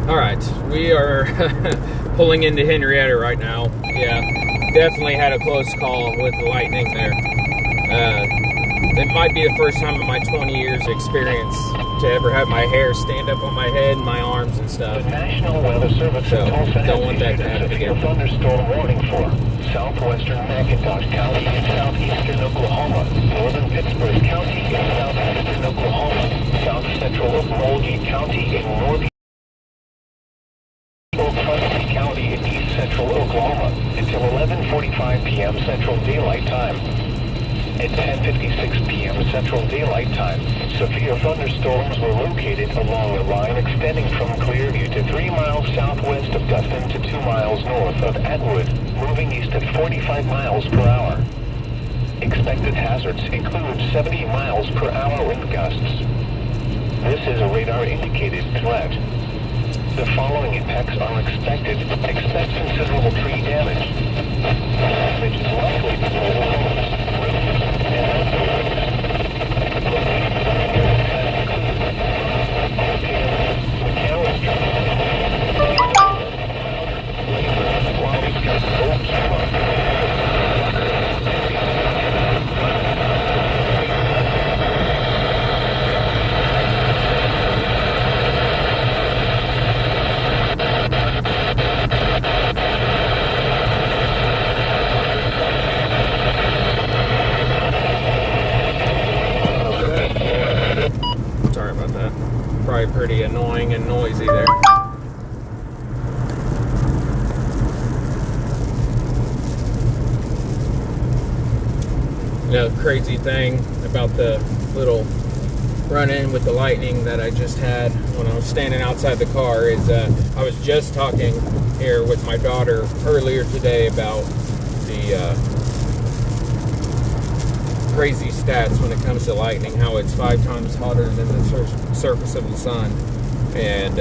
A: All right, we are pulling into Henryetta right now. Yeah, definitely had a close call with the lightning there. It might be the first time in my 20 years experience to ever have my hair stand up on my head and my arms and stuff.
C: The National Weather Service in Tulsa
A: don't want that to happen again.
C: Thunderstorm warning for southwestern McIntosh County in southeastern Oklahoma, northern Pittsburgh County in southeastern Oklahoma, south central Okemah County in northeast County in east central Oklahoma until 11:45 p.m. Central Daylight Time. At 10:56 p.m. Central Daylight Time, severe thunderstorms were located along a line extending from Clearview to 3 miles southwest of Dustin to 2 miles north of Atwood, moving east at 45 miles per hour. Expected hazards include 70 miles per hour wind gusts. This is a radar-indicated threat. The following impacts are expected. Expect considerable tree damage. Damage is likely to mobile homes, roofs, and outbuildings.
A: Sorry about that. Probably pretty annoying and noisy there. You know, the crazy thing about the little run-in with the lightning that I just had when I was standing outside the car is I was just talking here with my daughter earlier today about the crazy stats when it comes to lightning, how it's 5 times hotter than the surface of the sun, and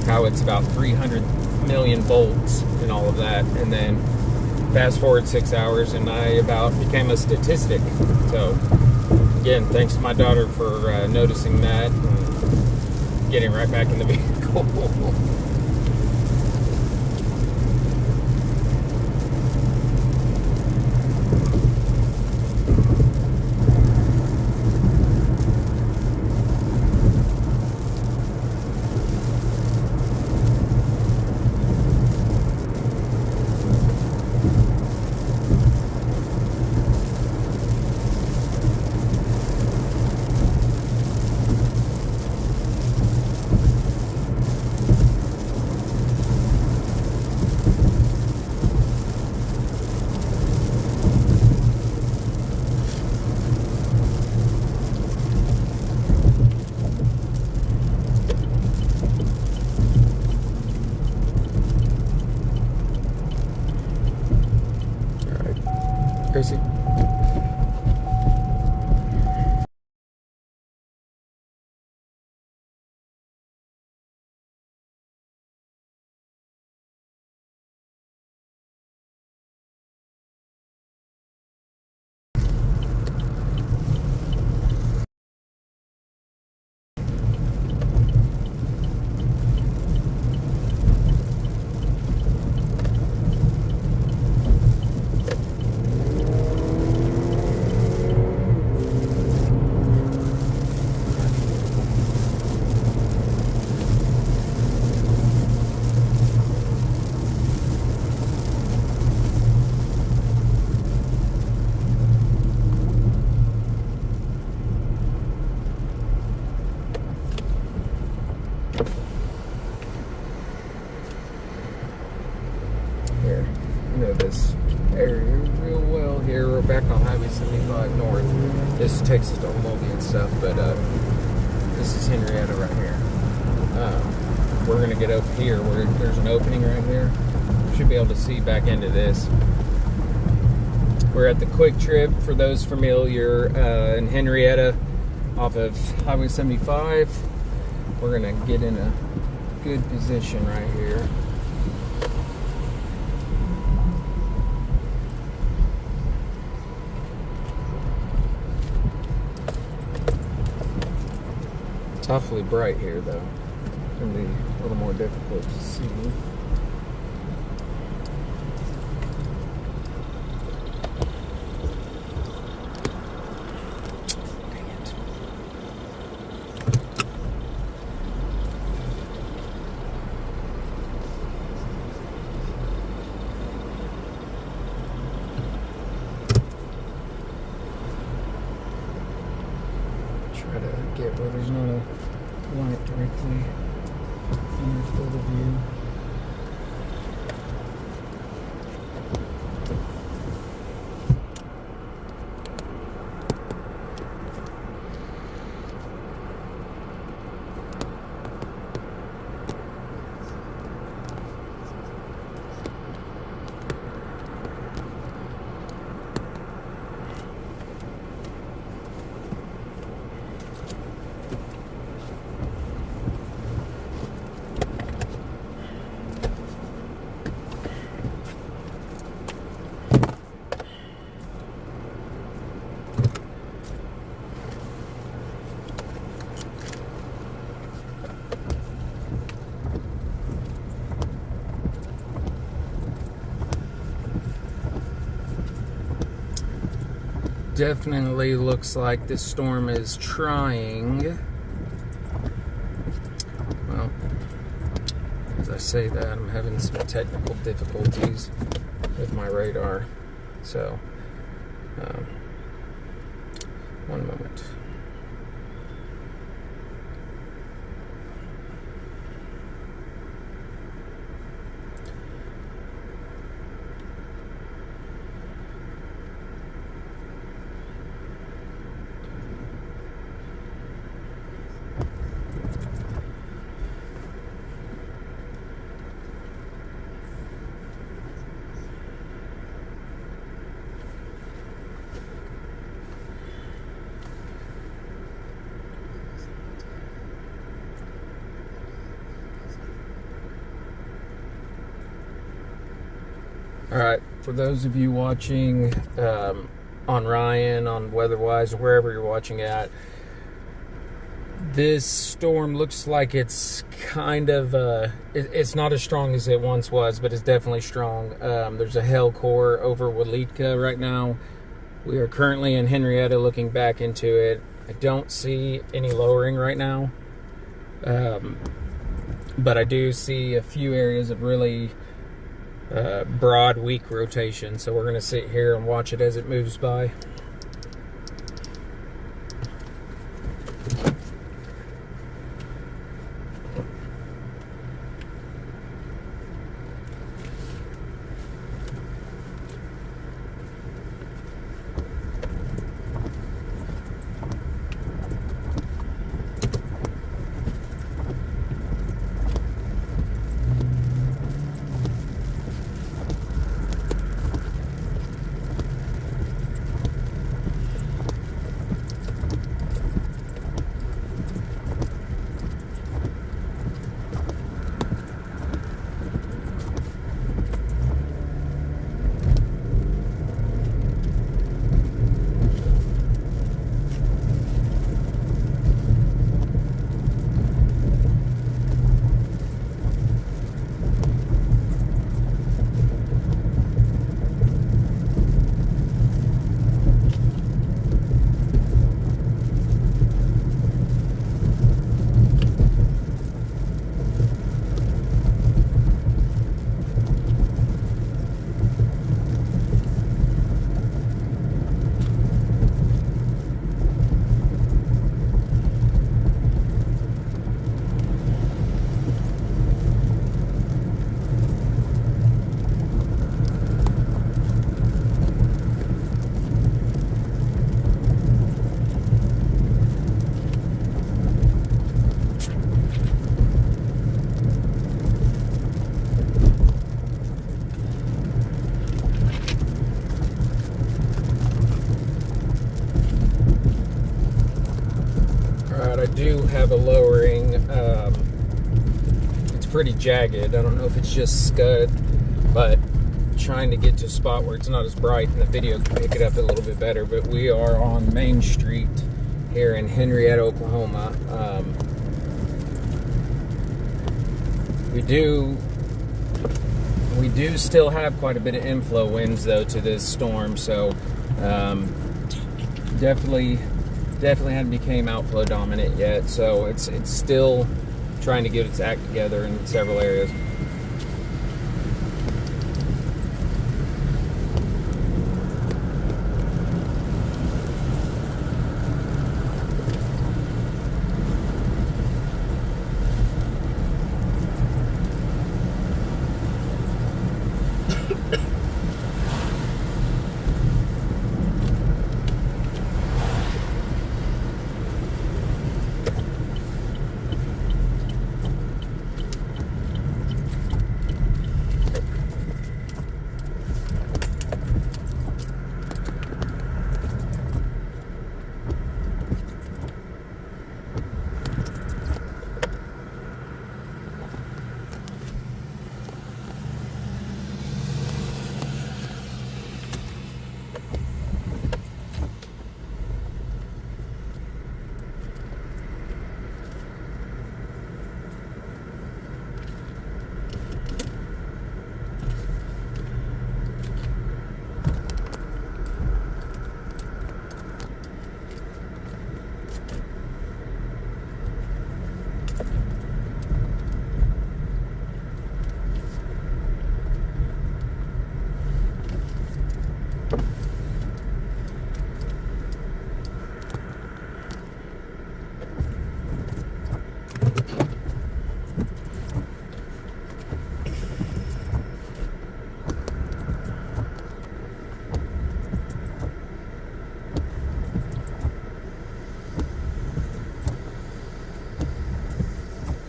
A: how it's about 300 million volts and all of that. And then fast forward 6 hours and I about became a statistic. So again, thanks to my daughter for noticing that and getting right back in the vehicle. Highway 75 north. This takes us to Okemah and stuff, but this is Henryetta right here. We're going to get up here where there's an opening right here. Should be able to see back into this. We're at the Quick Trip, for those familiar, in Henryetta off of Highway 75. We're going to get in a good position right here. It's awfully bright here though. It's going to be a little more difficult to see. Try to get where there's not a light directly in your field of view. Definitely looks like this storm is trying. Well, as I say that, I'm having some technical difficulties with my radar. So, one moment. Alright, for those of you watching on Ryan, on WeatherWise, or wherever you're watching at, this storm looks like it's kind of, it's not as strong as it once was, but it's definitely strong. There's a hail core over Woodall right now. We are currently in Henryetta looking back into it. I don't see any lowering right now, but I do see a few areas of really broad, weak rotation. So we're going to sit here and watch it as it moves by. do have a lowering. It's pretty jagged. I don't know if it's just scud, but trying to get to a spot where it's not as bright and the video can pick it up a little bit better. But we are on Main Street here in Henryetta, Oklahoma. We do still have quite a bit of inflow winds though to this storm, so definitely hadn't became outflow dominant yet. So it's still trying to get its act together in several areas.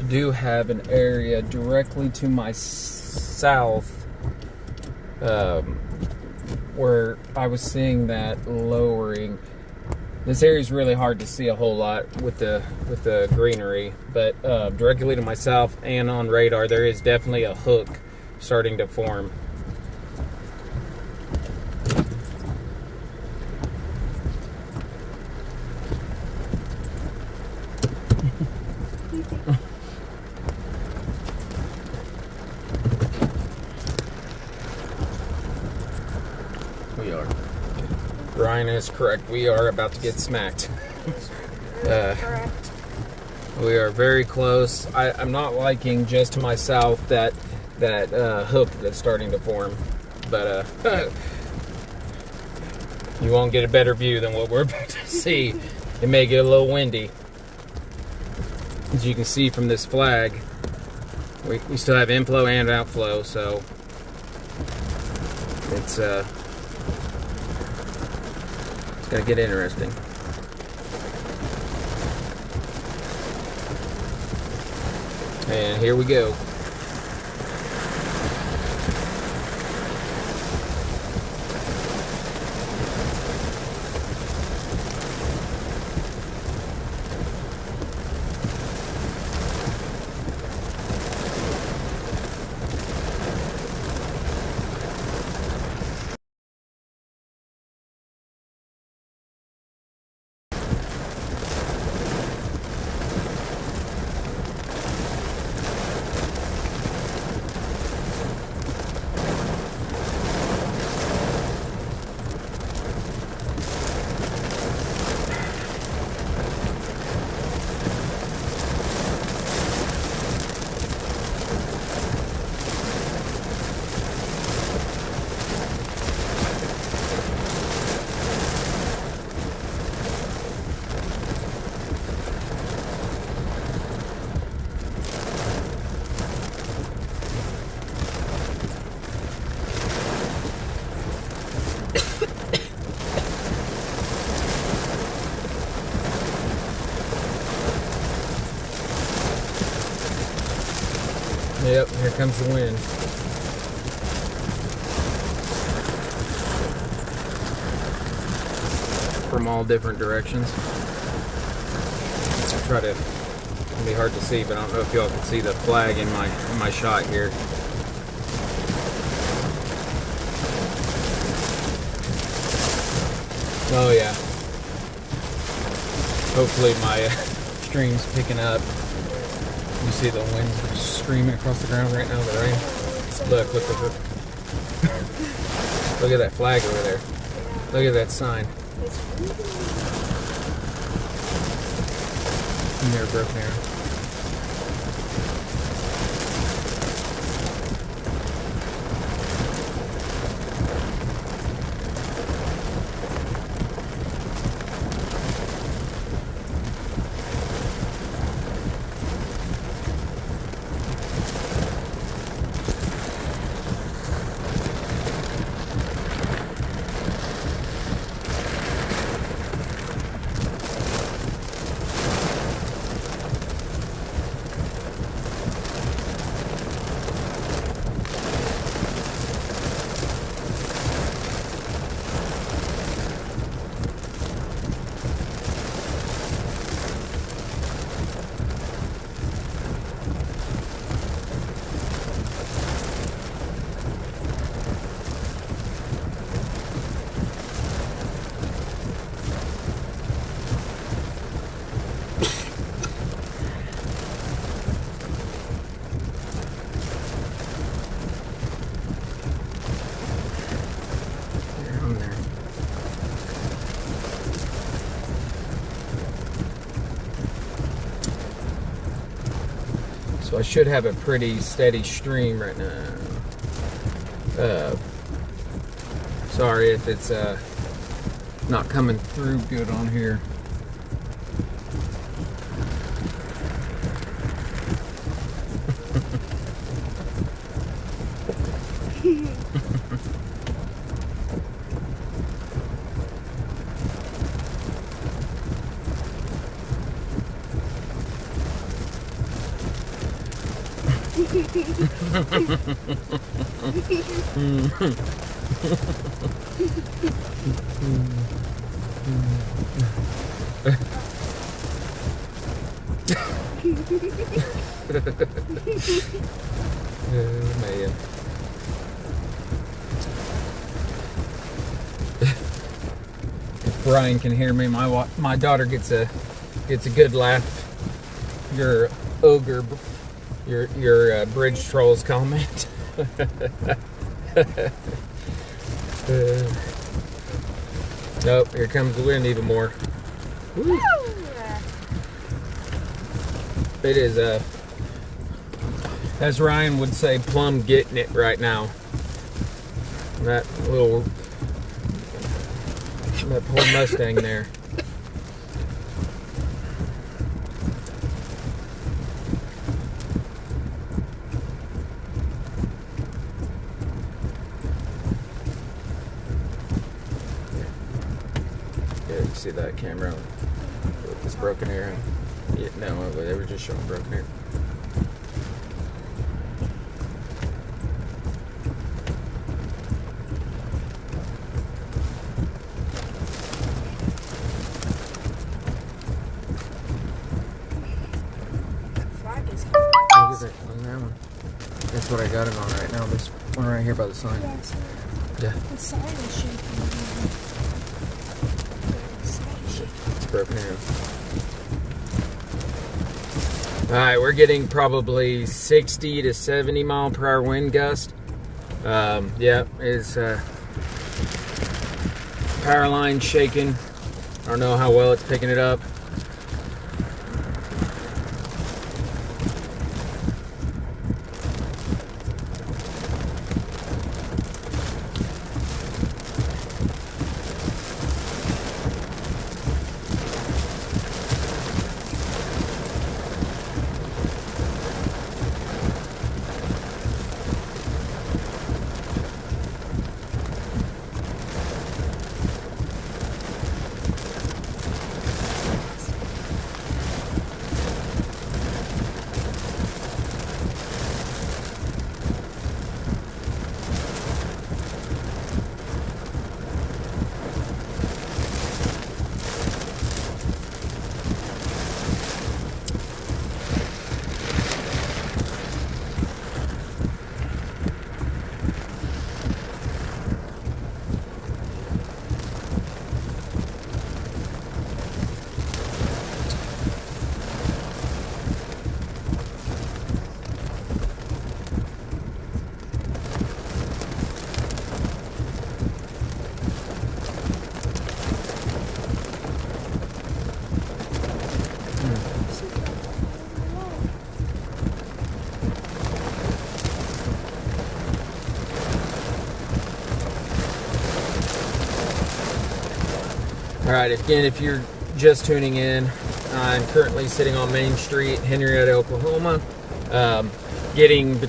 A: Do have an area directly to my south where I was seeing that lowering. This area is really hard to see a whole lot with the greenery, but directly to my south and on radar there is definitely a hook starting to form. We are. Ryan is correct. We are about to get smacked.
B: Correct.
A: We are very close. I'm not liking just to my south that hook that's starting to form, but you won't get a better view than what we're about to see. It may get a little windy. As you can see from this flag, we still have inflow and outflow, so it's gonna get interesting. And here we go. Yep, here comes the wind. From all different directions. try to. It'll be hard to see, but I don't know if y'all can see the flag in my shot here. Oh yeah. Hopefully my stream's picking up. You see the wind screaming across the ground right now, the rain. Look at look at that flag over there. Look at that sign. Near broken arrow. So I should have a pretty steady stream right now. Sorry if it's not coming through good on here. Oh, man. If Brian can hear me, my daughter gets a good laugh. Your ogre, your bridge trolls comment. Nope, here comes the wind even more. Woo. It is as Ryan would say, plumb getting it right now. That poor Mustang there. Yeah, you see that camera with this broken arrow? Yeah, no, they were just showing broken arrow. That's what I got it on right now. This one right here by the sign. Yeah.
B: The sign is shaking.
A: It's broken arrow. Alright, we're getting probably 60 to 70 mile per hour wind gust. Yeah, it's power line shaking. I don't know how well it's picking it up. Alright, again, if you're just tuning in, I'm currently sitting on Main Street, Henryetta, Oklahoma, getting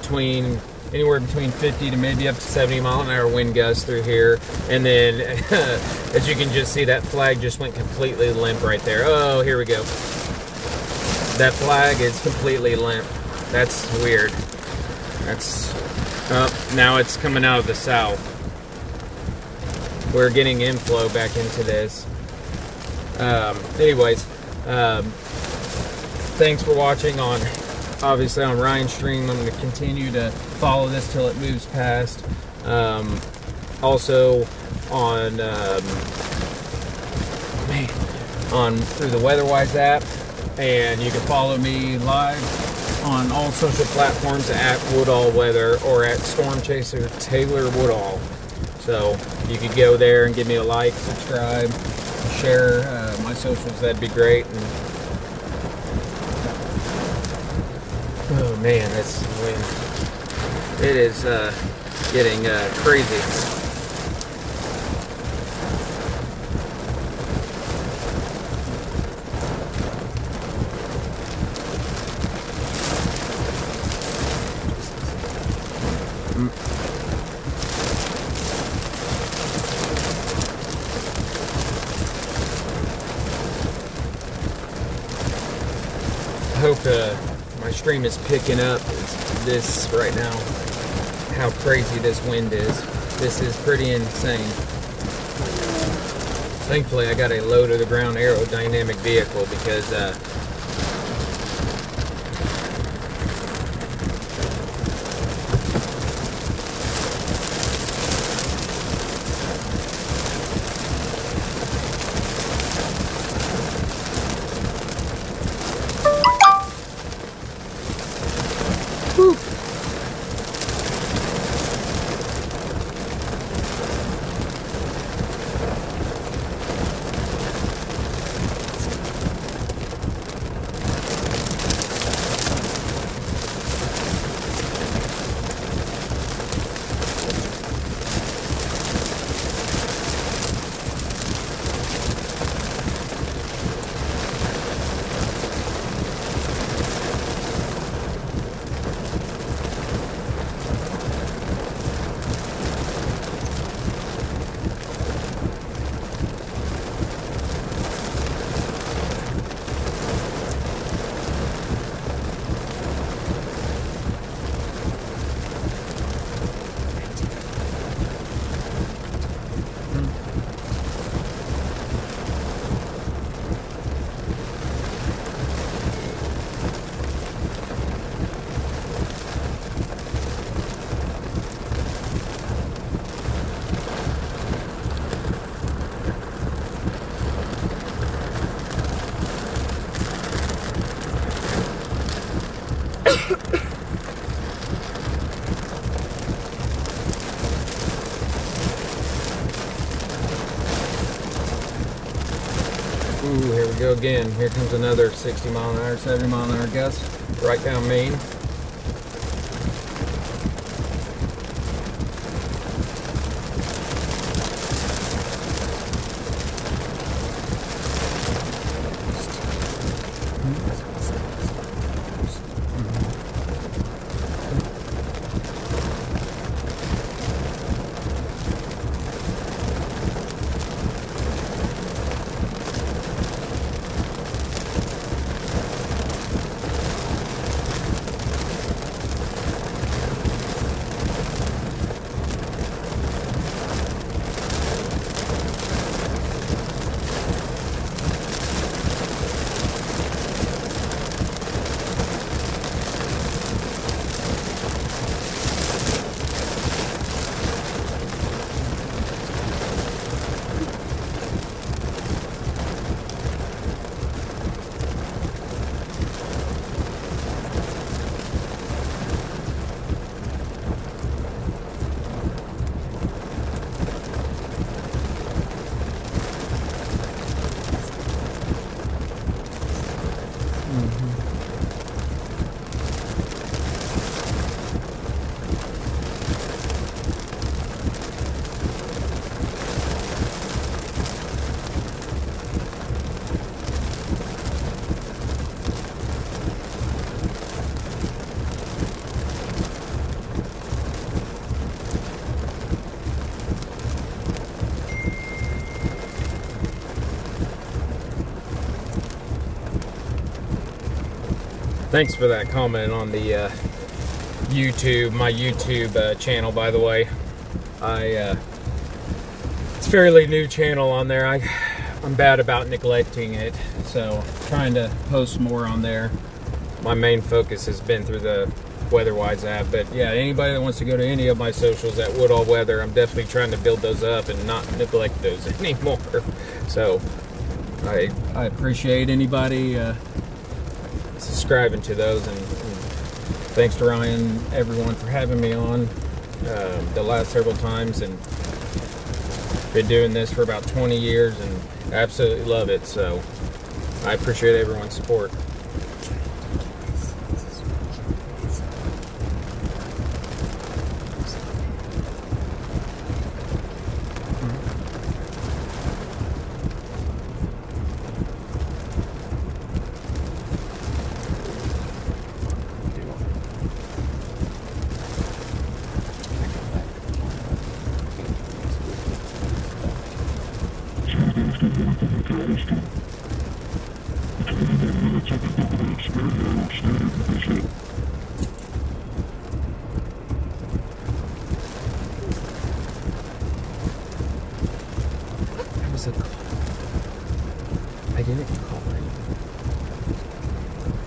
A: anywhere between 50 to maybe up to 70 mile an hour wind gusts through here. And then, as you can just see, that flag just went completely limp right there. Oh, here we go. That flag is completely limp. That's weird. Now it's coming out of the south. We're getting inflow back into this. Anyways, thanks for watching obviously on Ryan's stream. I'm going to continue to follow this till it moves past. Also on through the WeatherWise app, and you can follow me live on all social platforms at Woodall Weather or at Storm Chaser Taylor Woodall. So you could go there and give me a like, subscribe, share my socials. That'd be great. And, oh man, this wind, it is getting crazy. I hope my stream is picking up this right now, how crazy this wind is. This is pretty insane. Thankfully, I got a low-to-the-ground aerodynamic vehicle because ooh, here we go again. Here comes another 60 mile an hour, 70 mile an hour gust right down Main. Thanks for that comment on the YouTube, my YouTube channel, by the way. It's a fairly new channel on there. I'm bad about neglecting it, so trying to post more on there. My main focus has been through the Weatherwise app, but yeah, anybody that wants to go to any of my socials at Woodall Weather, I'm definitely trying to build those up and not neglect those anymore. So I appreciate anybody subscribing to those, and thanks to Ryan, everyone, for having me on the last several times, and been doing this for about 20 years and absolutely love it. So I appreciate everyone's support. I didn't call anything.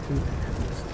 A: Who the heck is that?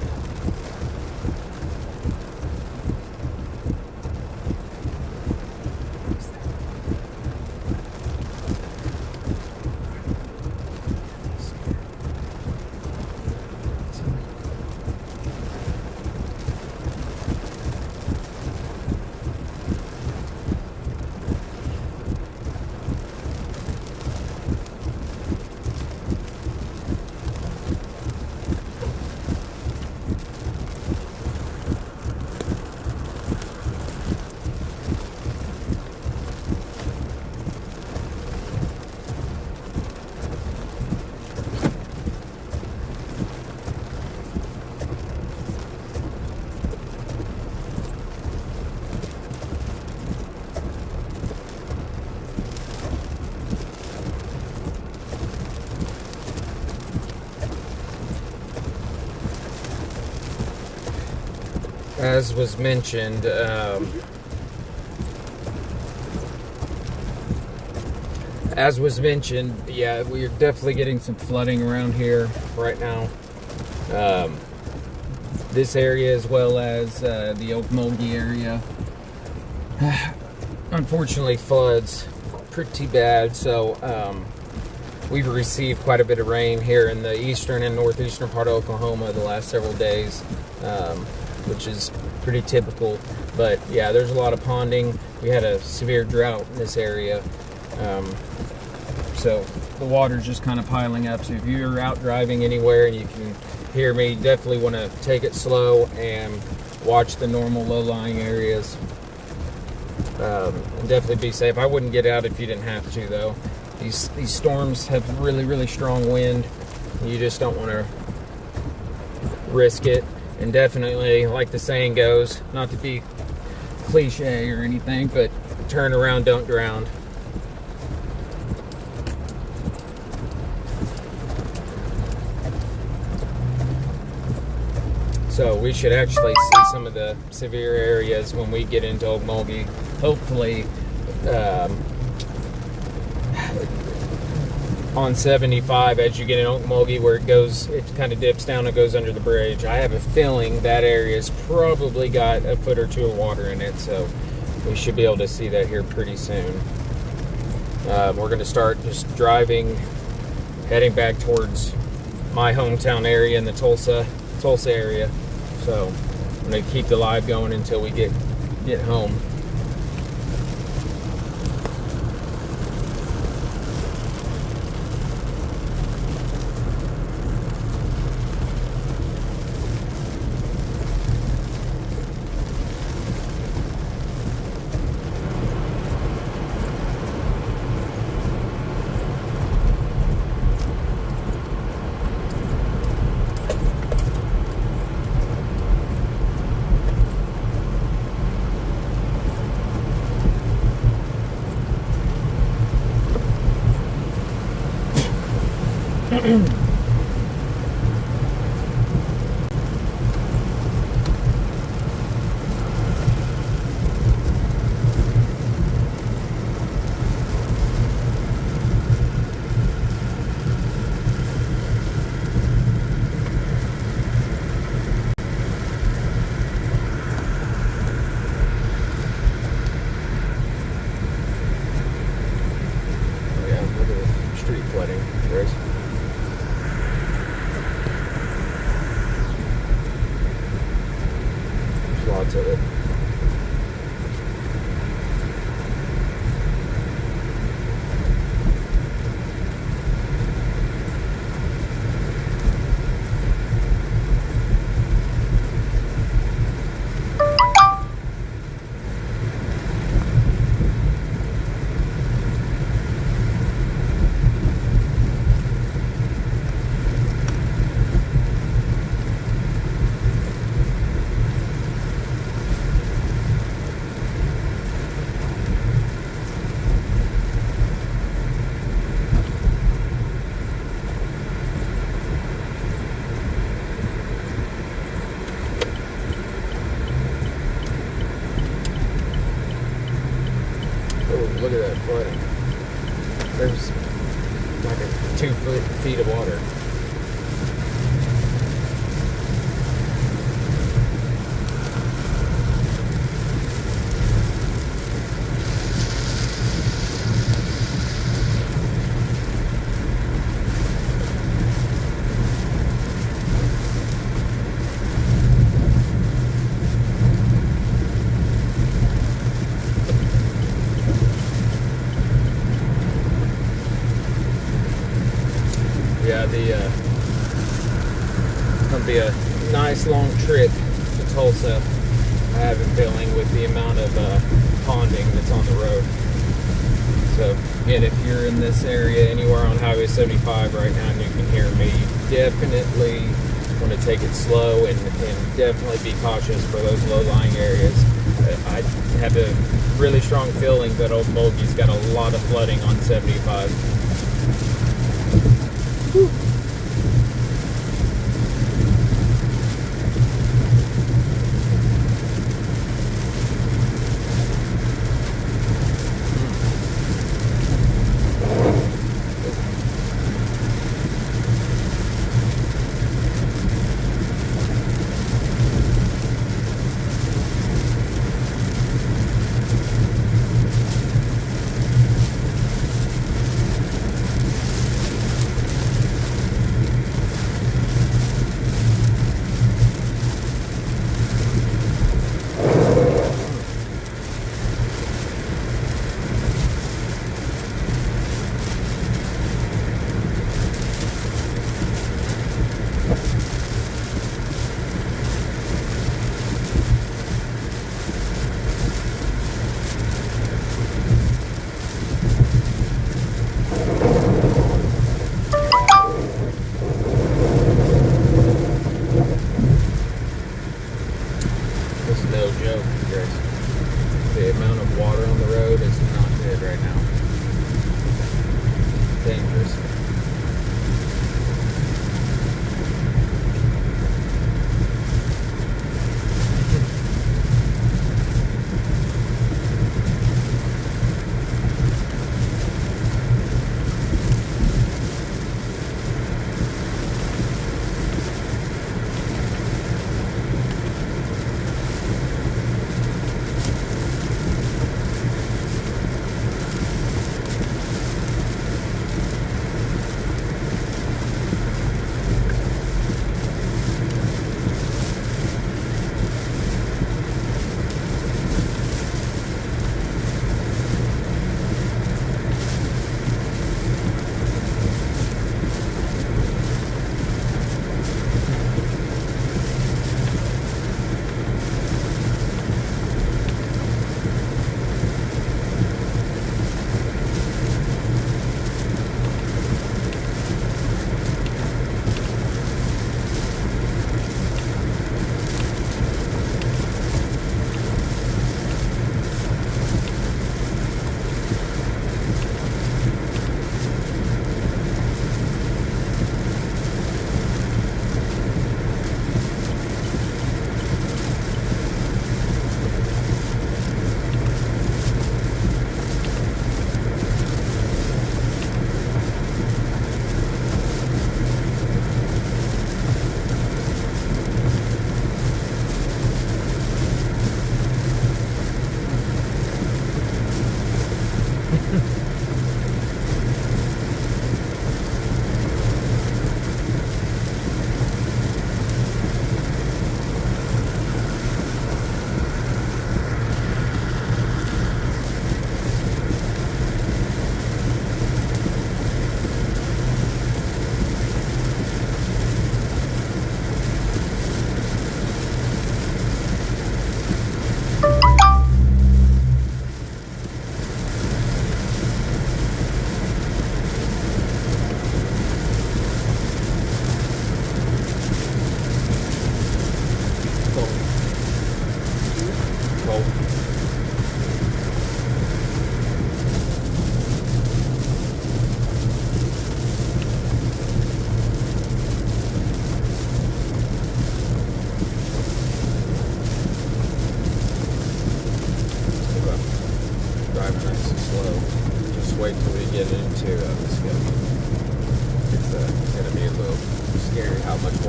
A: As was mentioned, yeah, we're definitely getting some flooding around here right now. This area, as well as the Okemah area, unfortunately floods pretty bad. So we've received quite a bit of rain here in the eastern and northeastern part of Oklahoma the last several days, which is pretty typical. But yeah, there's a lot of ponding. We had a severe drought in this area, so the water's just kind of piling up. So if you're out driving anywhere and you can hear me, definitely want to take it slow and watch the normal low-lying areas, and definitely be safe. I wouldn't get out if you didn't have to, though. These storms have really strong wind. You just don't want to risk it. And definitely, like the saying goes, not to be cliche or anything, but turn around, don't drown. So we should actually see some of the severe areas when we get into Okemah. Hopefully, on 75 as you get in Okemah, where it kind of dips down and goes under the bridge. I have a feeling that area's probably got a foot or two of water in it, so we should be able to see that here pretty soon. We're going to start just driving, heading back towards my hometown area in the Tulsa area. So I'm going to keep the live going until we get home. Grace. There's lots of it. Look at that flooding. There's like 2 feet of water. Yeah, it's gonna be a nice long trip to Tulsa. I have a feeling with the amount of ponding that's on the road. So again, if you're in this area anywhere on Highway 75 right now and you can hear me, definitely want to take it slow and definitely be cautious for those low-lying areas. I have a really strong feeling that Old Bogey's got a lot of flooding on 75. Whew.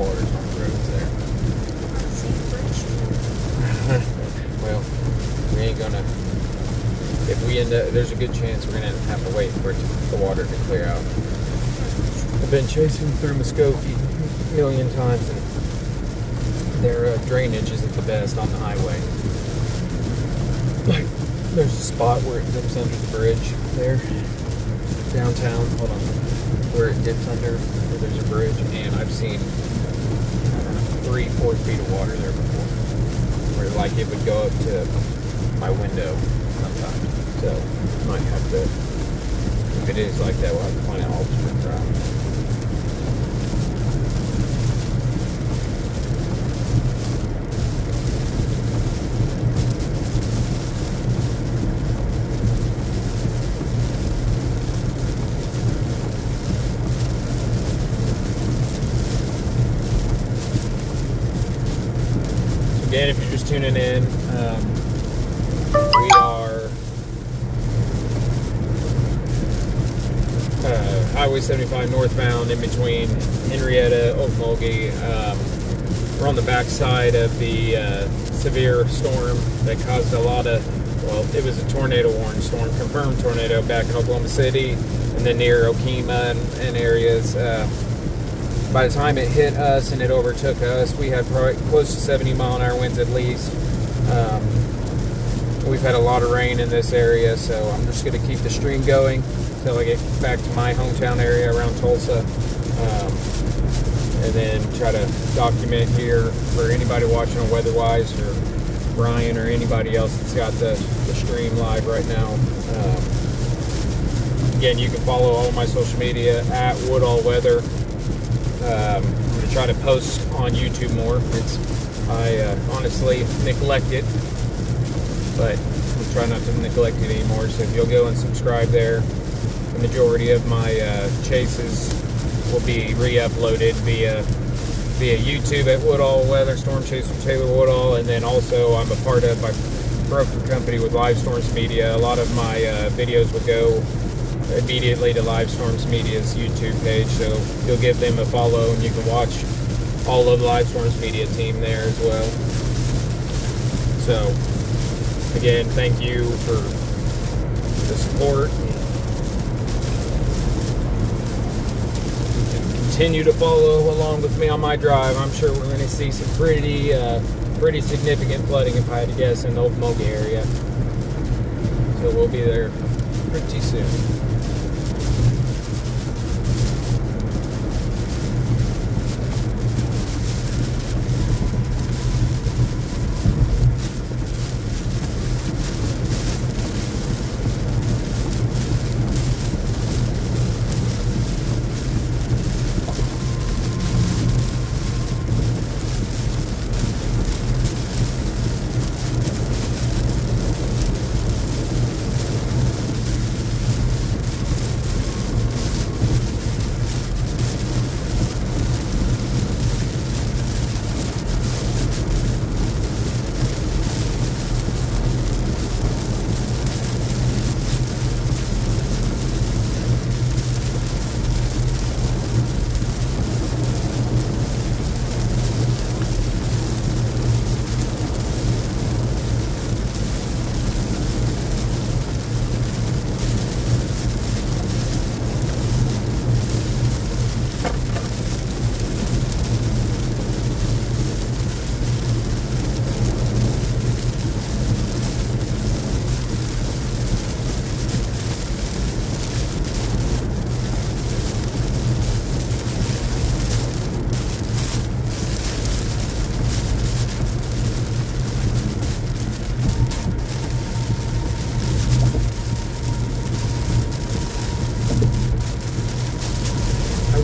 A: waters on the roads there. Well, we ain't gonna. If we end up, there's a good chance we're gonna have to wait for the water to clear out. I've been chasing through Muskogee a million times, and their drainage isn't the best on the highway. Like, there's a spot where it dips under the bridge there, downtown. Hold on, where it dips under, where there's a bridge, and I've seen 3-4 feet of water there before, where like it would go up to my window sometimes. So might have to, if it is like that, we'll have to find an alternate route. Again, if you're just tuning in, we are Highway 75 northbound in between Henryetta, Okemah. We're on the backside of the severe storm that caused a lot of, well, it was a tornado warning storm, confirmed tornado back in Oklahoma City and then near Okemah and areas. By the time it hit us and it overtook us, we had probably close to 70-mile-an-hour winds at least. We've had a lot of rain in this area, so I'm just going to keep the stream going until I get back to my hometown area around Tulsa, and then try to document here for anybody watching on WeatherWise or Brian or anybody else that's got the stream live right now. Again, you can follow all my social media at Woodall Weather. I'm going to try to post on YouTube more. I honestly neglect it, but I'm trying not to neglect it anymore. So if you'll go and subscribe there, the majority of my chases will be re-uploaded via YouTube at Woodall Weather, Storm Chase with Taylor Woodall, and then also I'm a part of my broker company with Live Storms Media. A lot of my videos will go immediately to Live Storms Media's YouTube page, so you'll give them a follow and you can watch all of the Live Storms Media team there as well. So again, thank you for the support. Continue to follow along with me on my drive. I'm sure we're going to see some pretty significant flooding, if I had to guess, in the Okemah area. So we'll be there pretty soon.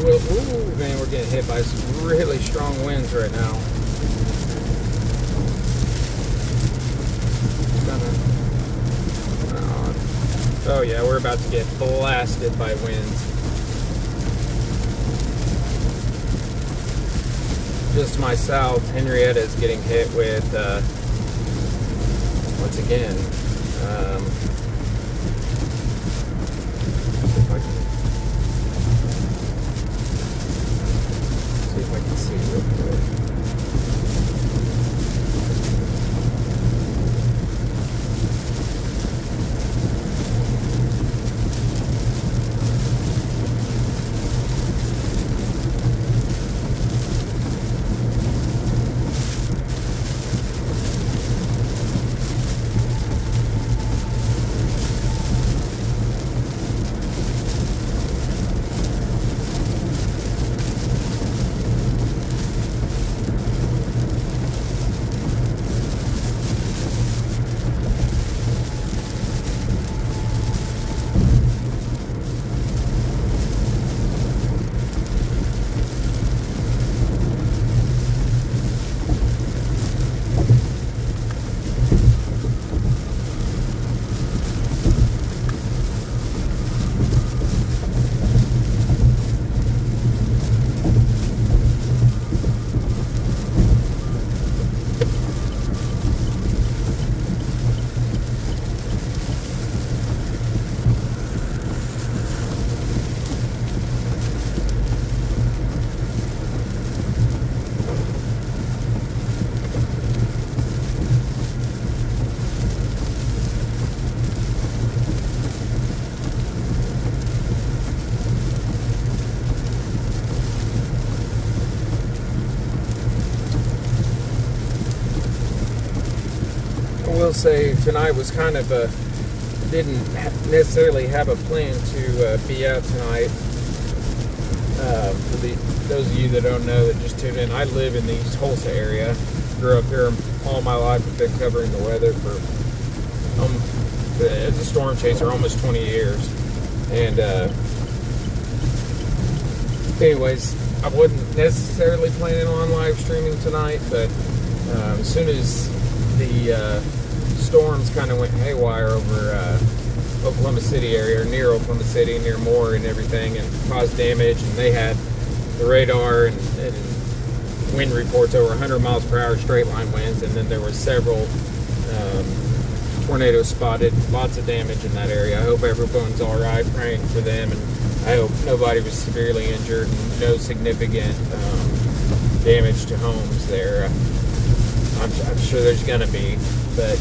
A: Ooh, man, we're getting hit by some really strong winds right now. Oh yeah, we're about to get blasted by winds. Just to my south, Henryetta is getting hit with, once again, See if I can see real quick. I will say tonight was kind of a, didn't necessarily have a plan to be out tonight. For those of you that don't know that just tuned in, I live in the East Tulsa area. Grew up here all my life. I've been covering the weather for as a storm chaser almost 20 years. And anyways, I wasn't necessarily planning on live streaming tonight, but as soon as the storms kind of went haywire over Oklahoma City area, or near Oklahoma City, near Moore and everything, and caused damage, and they had the radar and wind reports over 100 miles per hour straight line winds, and then there were several tornadoes spotted, lots of damage in that area. I hope everyone's all right, praying for them, and I hope nobody was severely injured and no significant damage to homes there. I'm sure there's going to be, but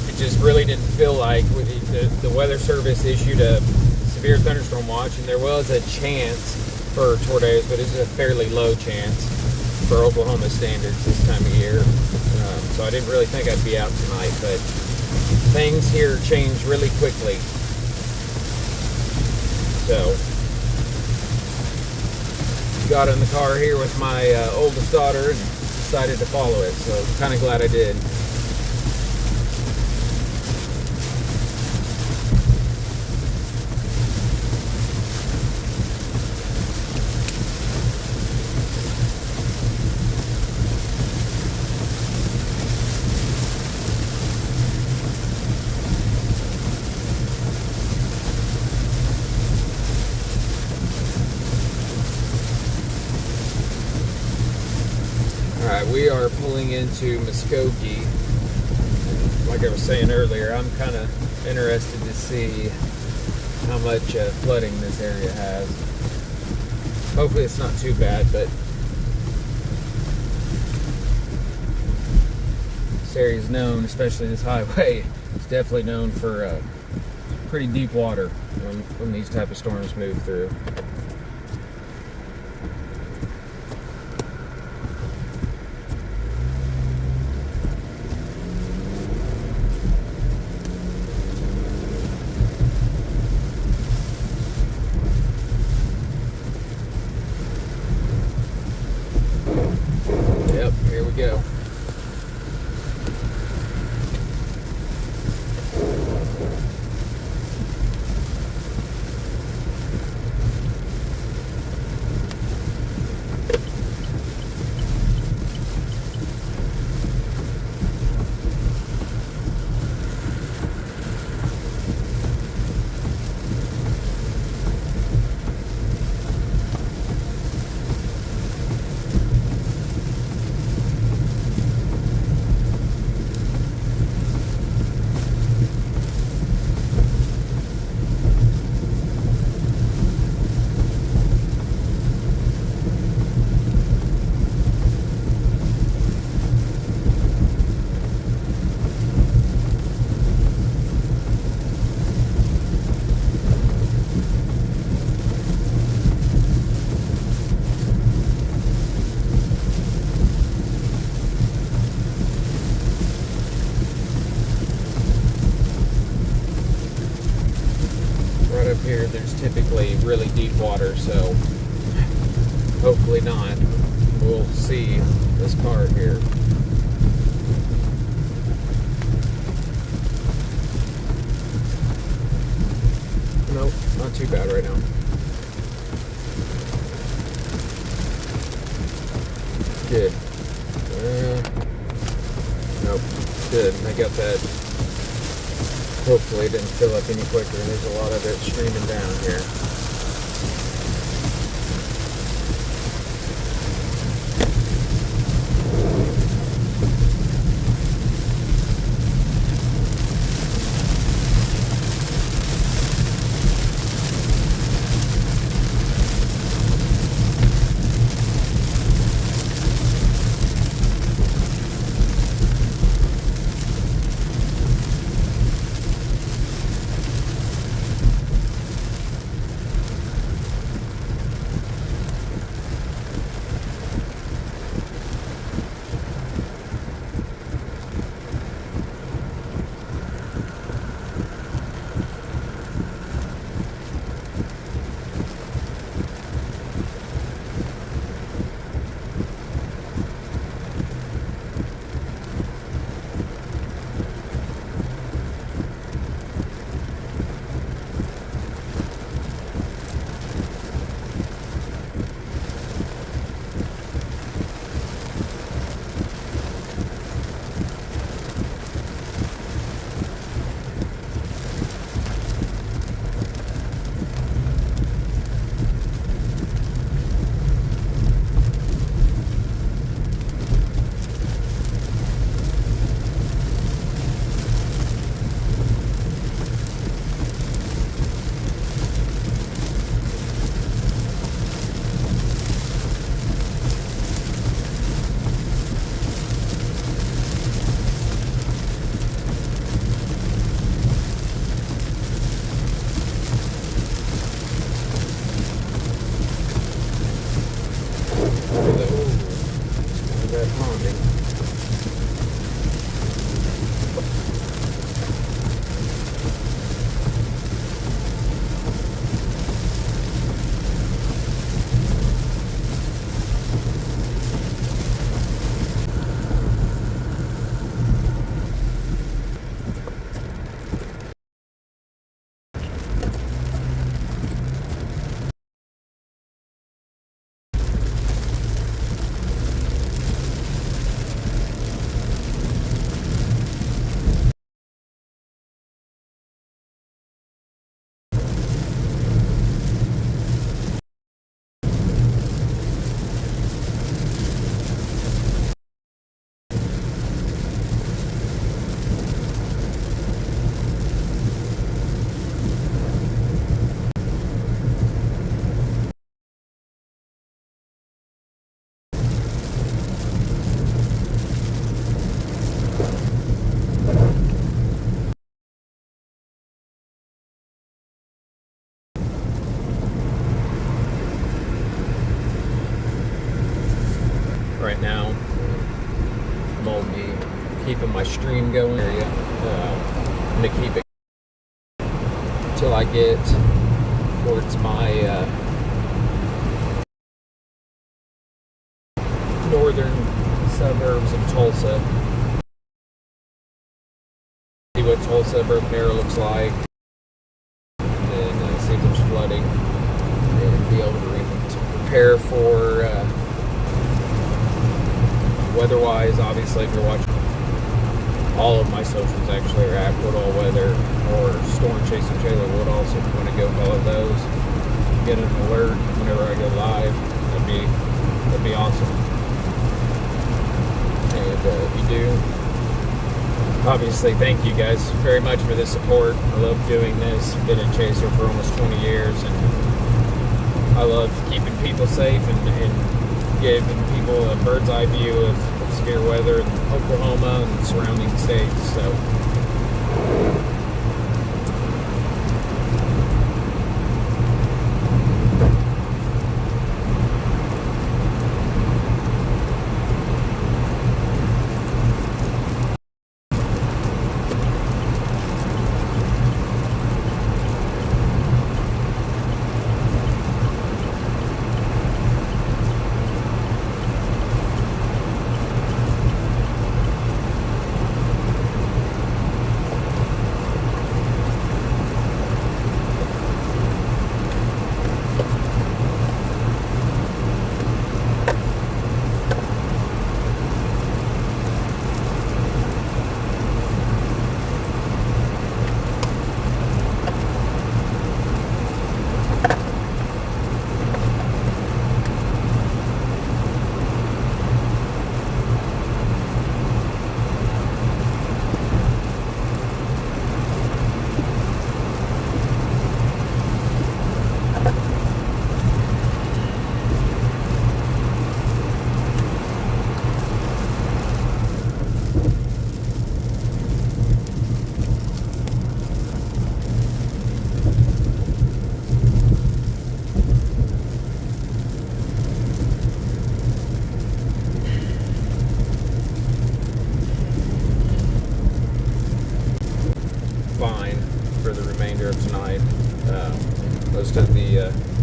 A: it just really didn't feel like the Weather Service issued a severe thunderstorm watch, and there was a chance for tornadoes, but it's a fairly low chance for Oklahoma standards this time of year. So I didn't really think I'd be out tonight, but things here change really quickly. So got in the car here with my oldest daughter and decided to follow it, so I'm kind of glad I did. We are pulling into Muskogee. Like I was saying earlier, I'm kind of interested to see how much flooding this area has. Hopefully it's not too bad, but this area is known, especially this highway, it's definitely known for pretty deep water when these type of storms move through. Go. really deep water, so hopefully not. We'll see this car here. Nope, not too bad right now. Good. Nope, good. I got that. Hopefully it didn't fill up any quicker. There's a lot of it streaming down here. Right now, I'm only keeping my stream going. I'm going to keep it until I get towards my northern suburbs of Tulsa. See what Tulsa, Broken Arrow looks like. And then see if there's flooding. And be able to prepare for weather-wise. Obviously, if you're watching, all of my socials actually are at Woodall Weather or Storm Chasing Taylor Woodall, so if you want to go follow those, get an alert whenever I go live, that'd be awesome. And if you do, obviously, thank you guys very much for the support. I love doing this. Been a chaser for almost 20 years, and I love keeping people safe and giving people a bird's eye view of severe weather in Oklahoma and surrounding states. So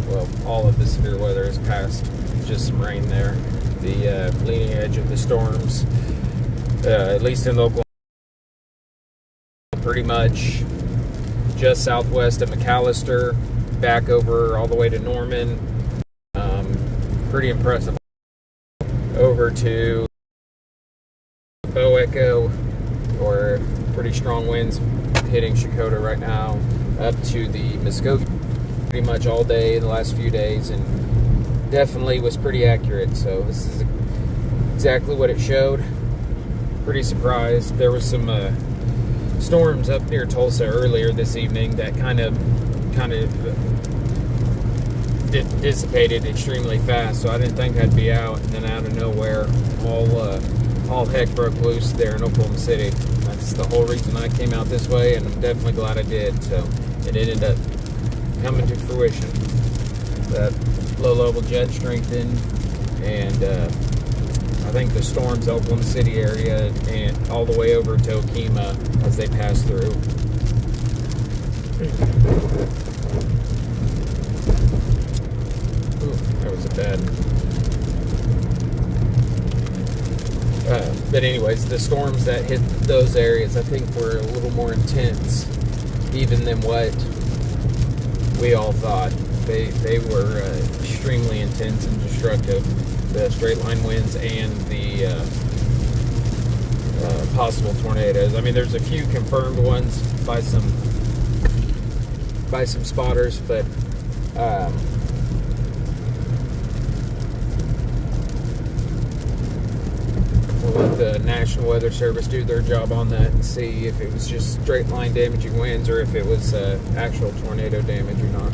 A: well, all of the severe weather has passed. Just some rain there. The leading edge of the storms, at least in Oklahoma, pretty much just southwest of McAllister, back over all the way to Norman. Pretty impressive. Over to Echo, or pretty strong winds hitting Shakota right now, up to the Muskogee pretty much all day the last few days, and definitely was pretty accurate. So this is exactly what it showed. Pretty surprised. There was some storms up near Tulsa earlier this evening that kind of dissipated extremely fast, so I didn't think I'd be out, and then out of nowhere, all heck broke loose there in Oklahoma City. That's the whole reason I came out this way, and I'm definitely glad I did. So it ended up coming to fruition. That low-level jet strengthened, and I think the storms Oklahoma City area and all the way over to Okemah as they pass through. That was a bad. But anyways, the storms that hit those areas, I think, were a little more intense, even than what we all thought. They were extremely intense and destructive. The straight line winds and the possible tornadoes. I mean, there's a few confirmed ones by some spotters, but we'll let the National Weather Service do their job on that and see if it was just straight line damaging winds or if it was actual tornado damage or not.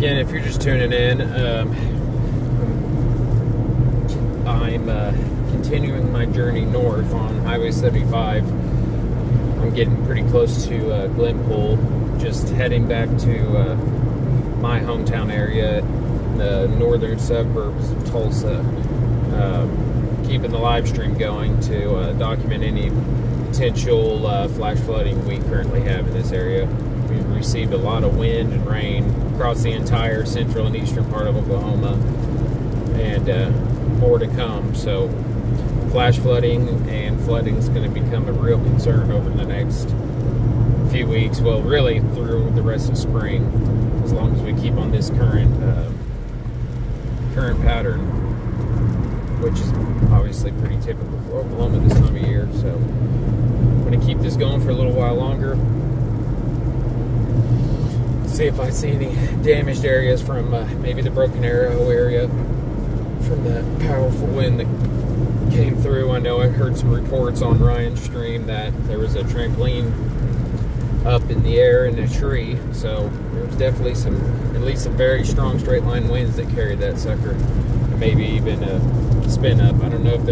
A: Again, if you're just tuning in, I'm continuing my journey north on Highway 75. I'm getting pretty close to Glenpool, just heading back to my hometown area, the northern suburbs of Tulsa. Keeping the live stream going to document any potential flash flooding we currently have in this area. We've received a lot of wind and rain across the entire central and eastern part of Oklahoma, and more to come. So flash flooding and flooding is going to become a real concern over the next few weeks, well, really through the rest of spring, as long as we keep on this current pattern, which is obviously pretty typical for Oklahoma this time of year. So I'm going to keep this going for a little while longer. See if I see any damaged areas from maybe the Broken Arrow area from the powerful wind that came through. I know I heard some reports on Ryan's stream that there was a trampoline up in the air in a tree, so there was definitely at least some very strong straight line winds that carried that sucker, and maybe even a spin up. I don't know if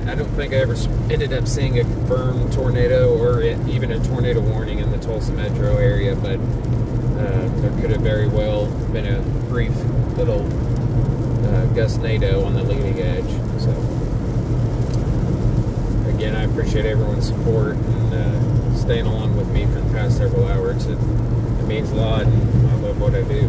A: I don't think I ever ended up seeing a confirmed tornado or even a tornado warning in the Tulsa metro area, but there could have very well been a brief little gustnado on the leading edge. So again, I appreciate everyone's support and staying along with me for the past several hours. It means a lot, and I love what I do.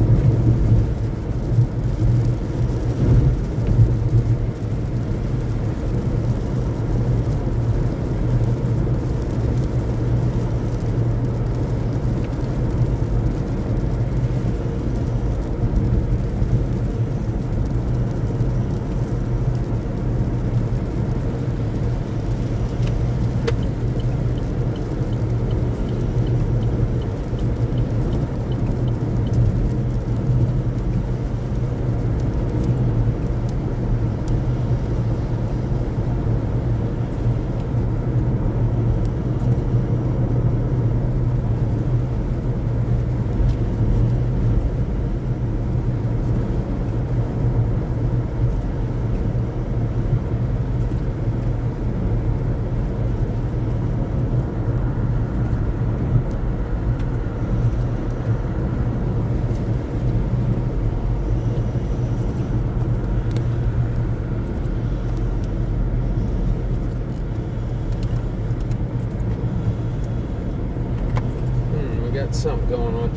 A: Something going on.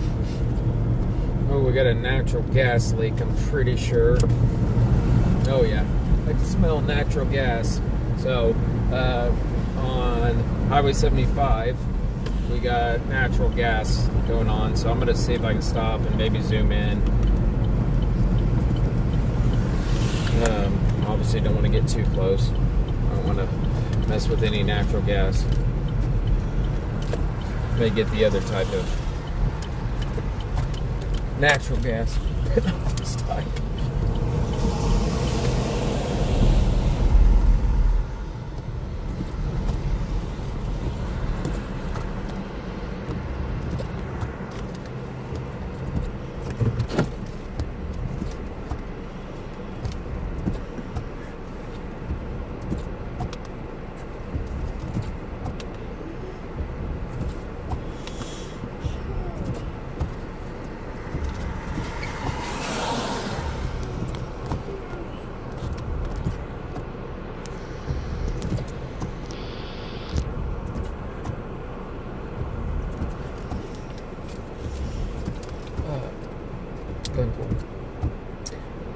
A: Oh, we got a natural gas leak, I'm pretty sure. Oh yeah, I can smell natural gas. So on Highway 75 we got natural gas going on, so I'm gonna see if I can stop and maybe zoom in. Obviously don't want to get too close. I don't want to mess with any natural gas. May get the other type of natural gas this time.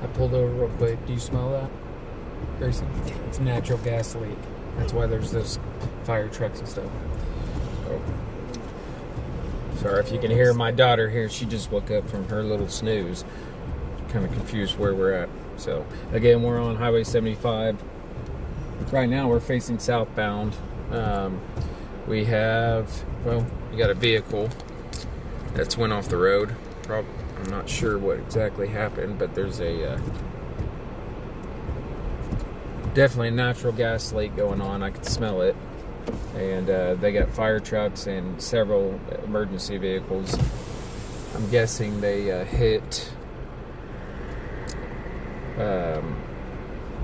A: I pulled over real quick. Do you smell that, Grayson? It's a natural gas leak. That's why there's those fire trucks and stuff. Oh. Sorry if you can hear my daughter here. She just woke up from her little snooze. Kind of confused where we're at. So again, we're on Highway 75. Right now we're facing southbound. We have, well, we got a vehicle that's went off the road. I'm not sure what exactly happened, but there's a definitely a natural gas leak going on. I could smell it, and they got fire trucks and several emergency vehicles. I'm guessing they hit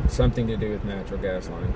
A: Something to do with natural gas line.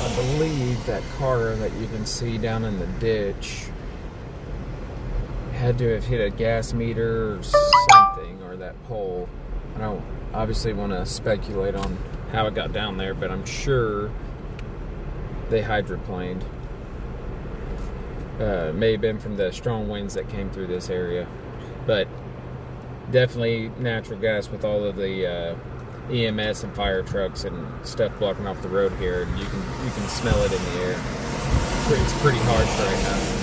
A: I believe that car that you can see down in the ditch had to have hit a gas meter or something, or that pole. I don't obviously want to speculate on how it got down there, but I'm sure they hydroplaned. May have been from the strong winds that came through this area, but definitely natural gas with all of the EMS and fire trucks and stuff blocking off the road here, and you can smell it in the air. It's pretty harsh right now.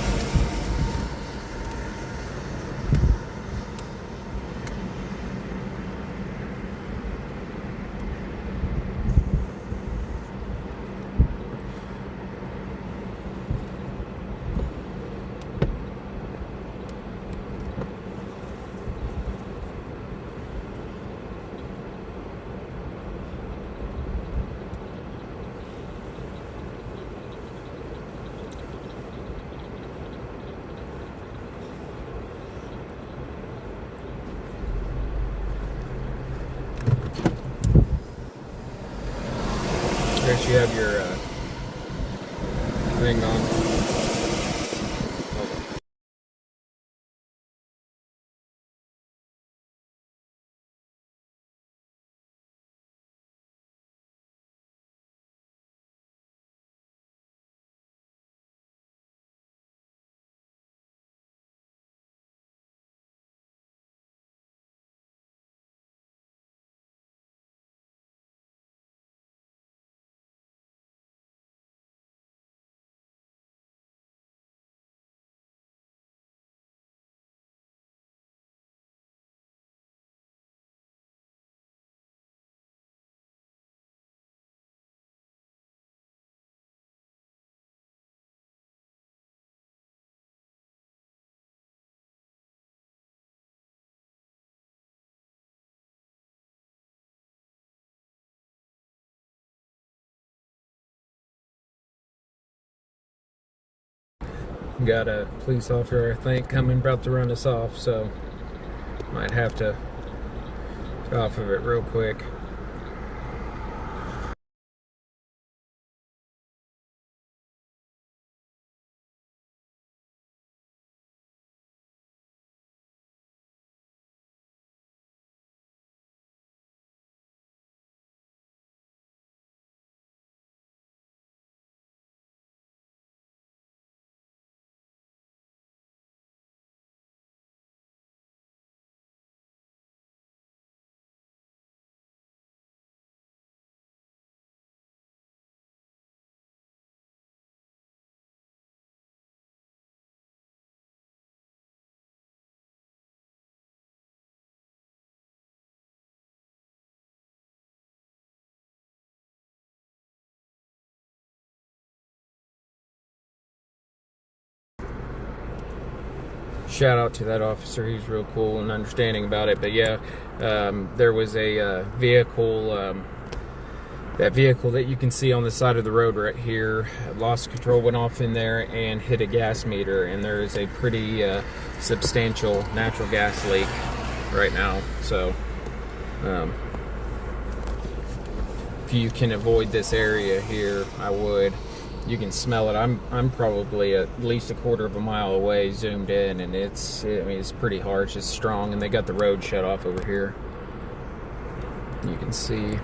A: I guess you have your thing on. Hold on. Got a police officer, I think, coming about to run us off, so might have to get off of it real quick. Shout out to that officer, he's real cool and understanding about it. But yeah, there was a vehicle, that vehicle that you can see on the side of the road right here, lost control, went off in there and hit a gas meter, and there is a pretty substantial natural gas leak right now. So if you can avoid this area here, I would. You can smell it. I'm probably at least a quarter of a mile away, zoomed in, and it's pretty harsh. It's strong, and they got the road shut off over here. You can see.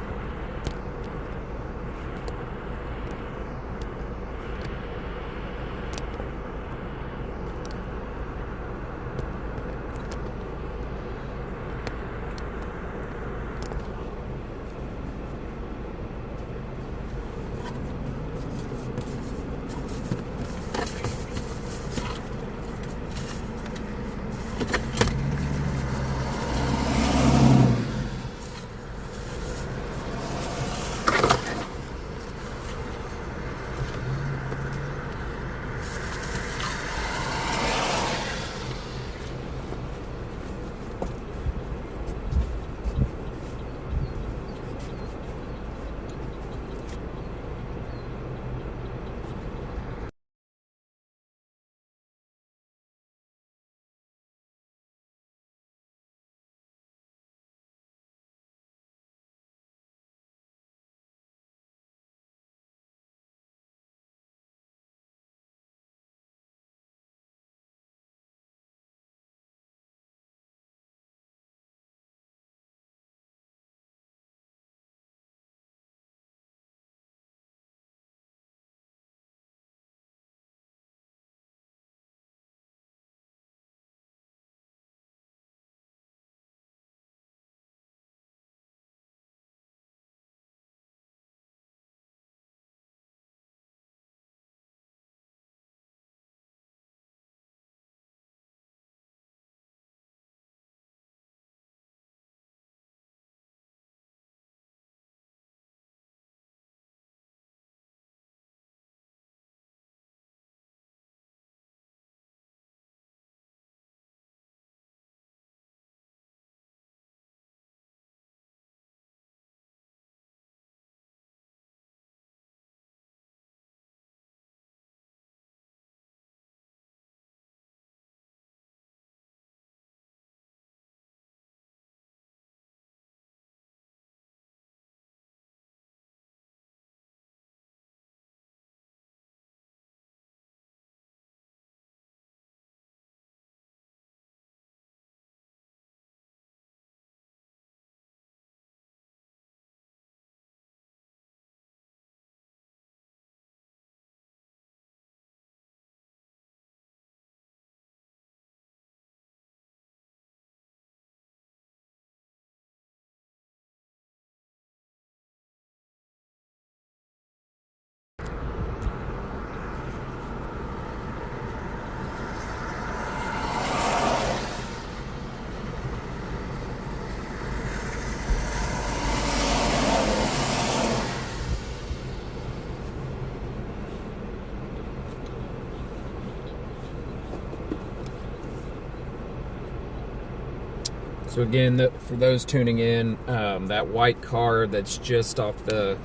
A: So again, for those tuning in, that white car that's just off the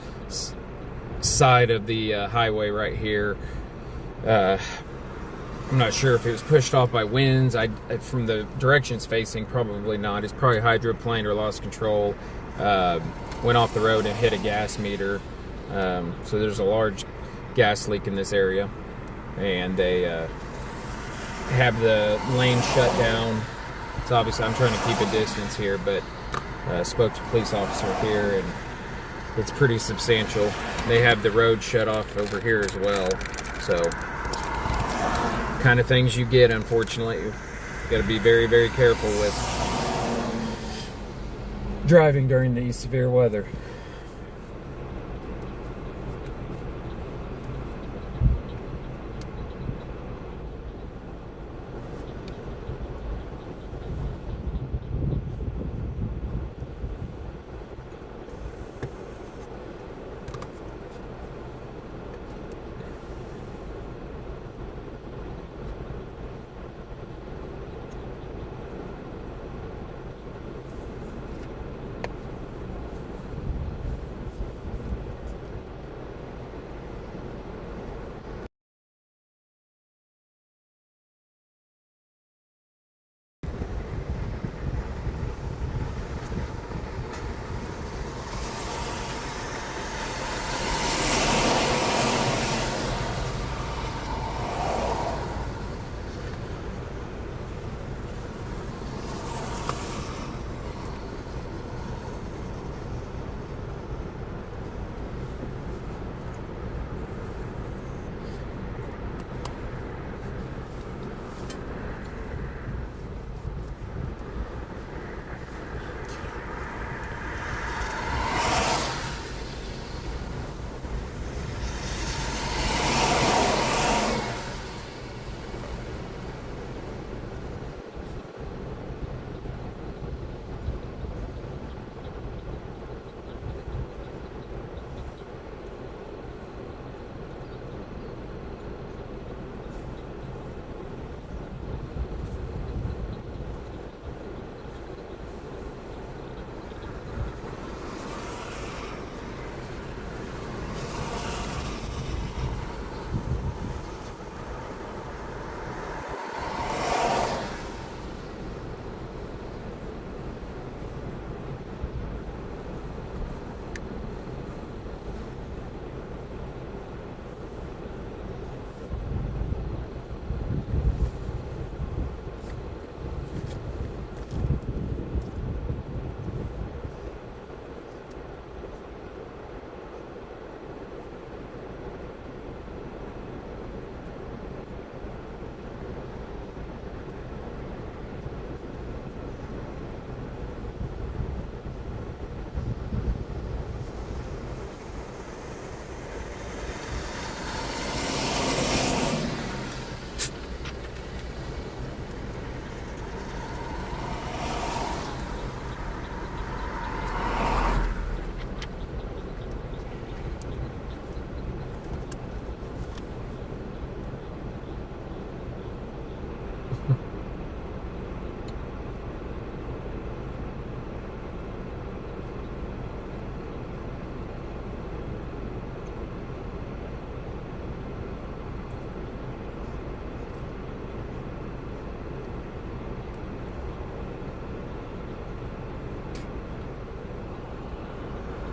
A: side of the highway right here, I'm not sure if it was pushed off by winds. From the direction it's facing, probably not. It's probably hydroplaned or lost control. Went off the road and hit a gas meter. So there's a large gas leak in this area, and they have the lane shut down. So obviously I'm trying to keep a distance here, but spoke to a police officer here, and it's pretty substantial. They have the road shut off over here as well. So kind of things you get, unfortunately. You got to be very, very careful with driving during the severe weather.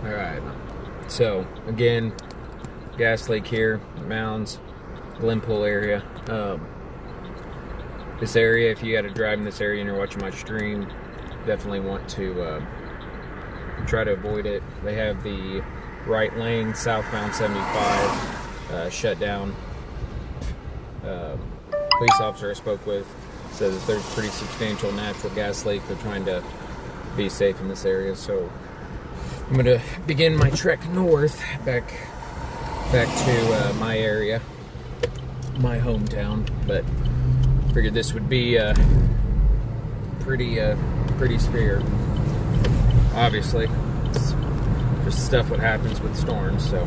A: Alright, so again, gas leak here, Mounds, Glenpool area. This area, if you got to drive in this area and you're watching my stream, definitely want to try to avoid it. They have the right lane, southbound 75, shut down. Police officer I spoke with said that there's pretty substantial natural gas leak. They're trying to be safe in this area, so I'm going to begin my trek north back to my area, my hometown. But figured this would be pretty severe. Obviously, it's just stuff what happens with storms. So.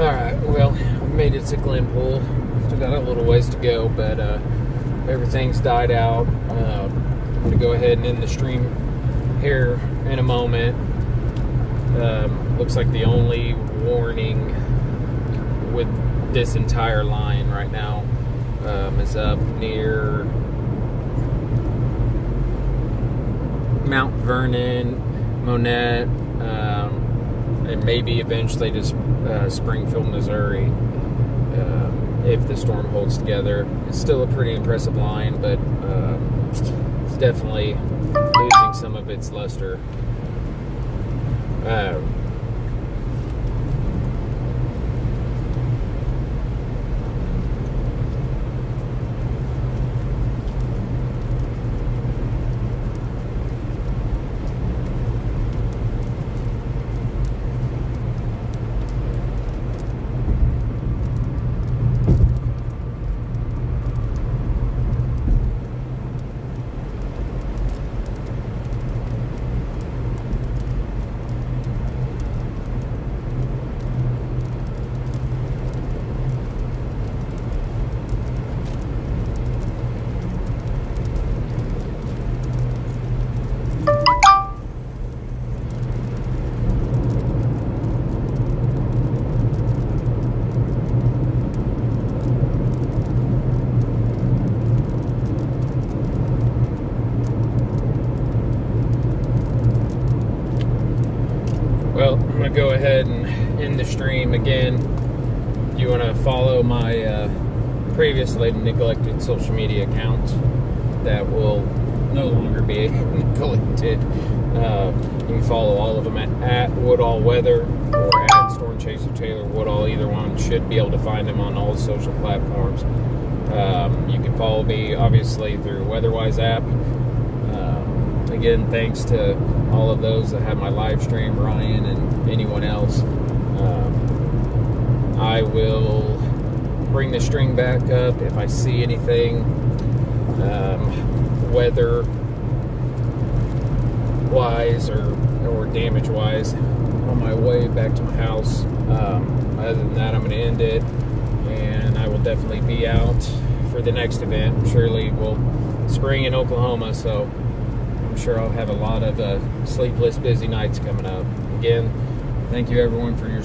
A: Alright, well, we made it to Glenpool. Still got a little ways to go, but everything's died out. I'm going to go ahead and end the stream here in a moment. Looks like the only warning with this entire line right now is up near Mount Vernon, Monette, and maybe eventually to Springfield, Missouri, if the storm holds together. It's still a pretty impressive line, but it's definitely losing some of its luster. Well, I'm going to go ahead and end the stream again. If you want to follow my previously neglected social media accounts that will no longer be neglected, you can follow all of them at Woodall Weather or at Storm Chaser Taylor Woodall. Either one should be able to find them on all social platforms. You can follow me, obviously, through WeatherWise app. Again, thanks to all of those that had my live stream, Ryan and anyone else. I will bring the string back up if I see anything weather-wise or damage-wise on my way back to my house. Other than that, I'm going to end it, and I will definitely be out for the next event. Surely we'll spring in Oklahoma, so I'm sure I'll have a lot of sleepless, busy nights coming up. Again, thank you everyone for your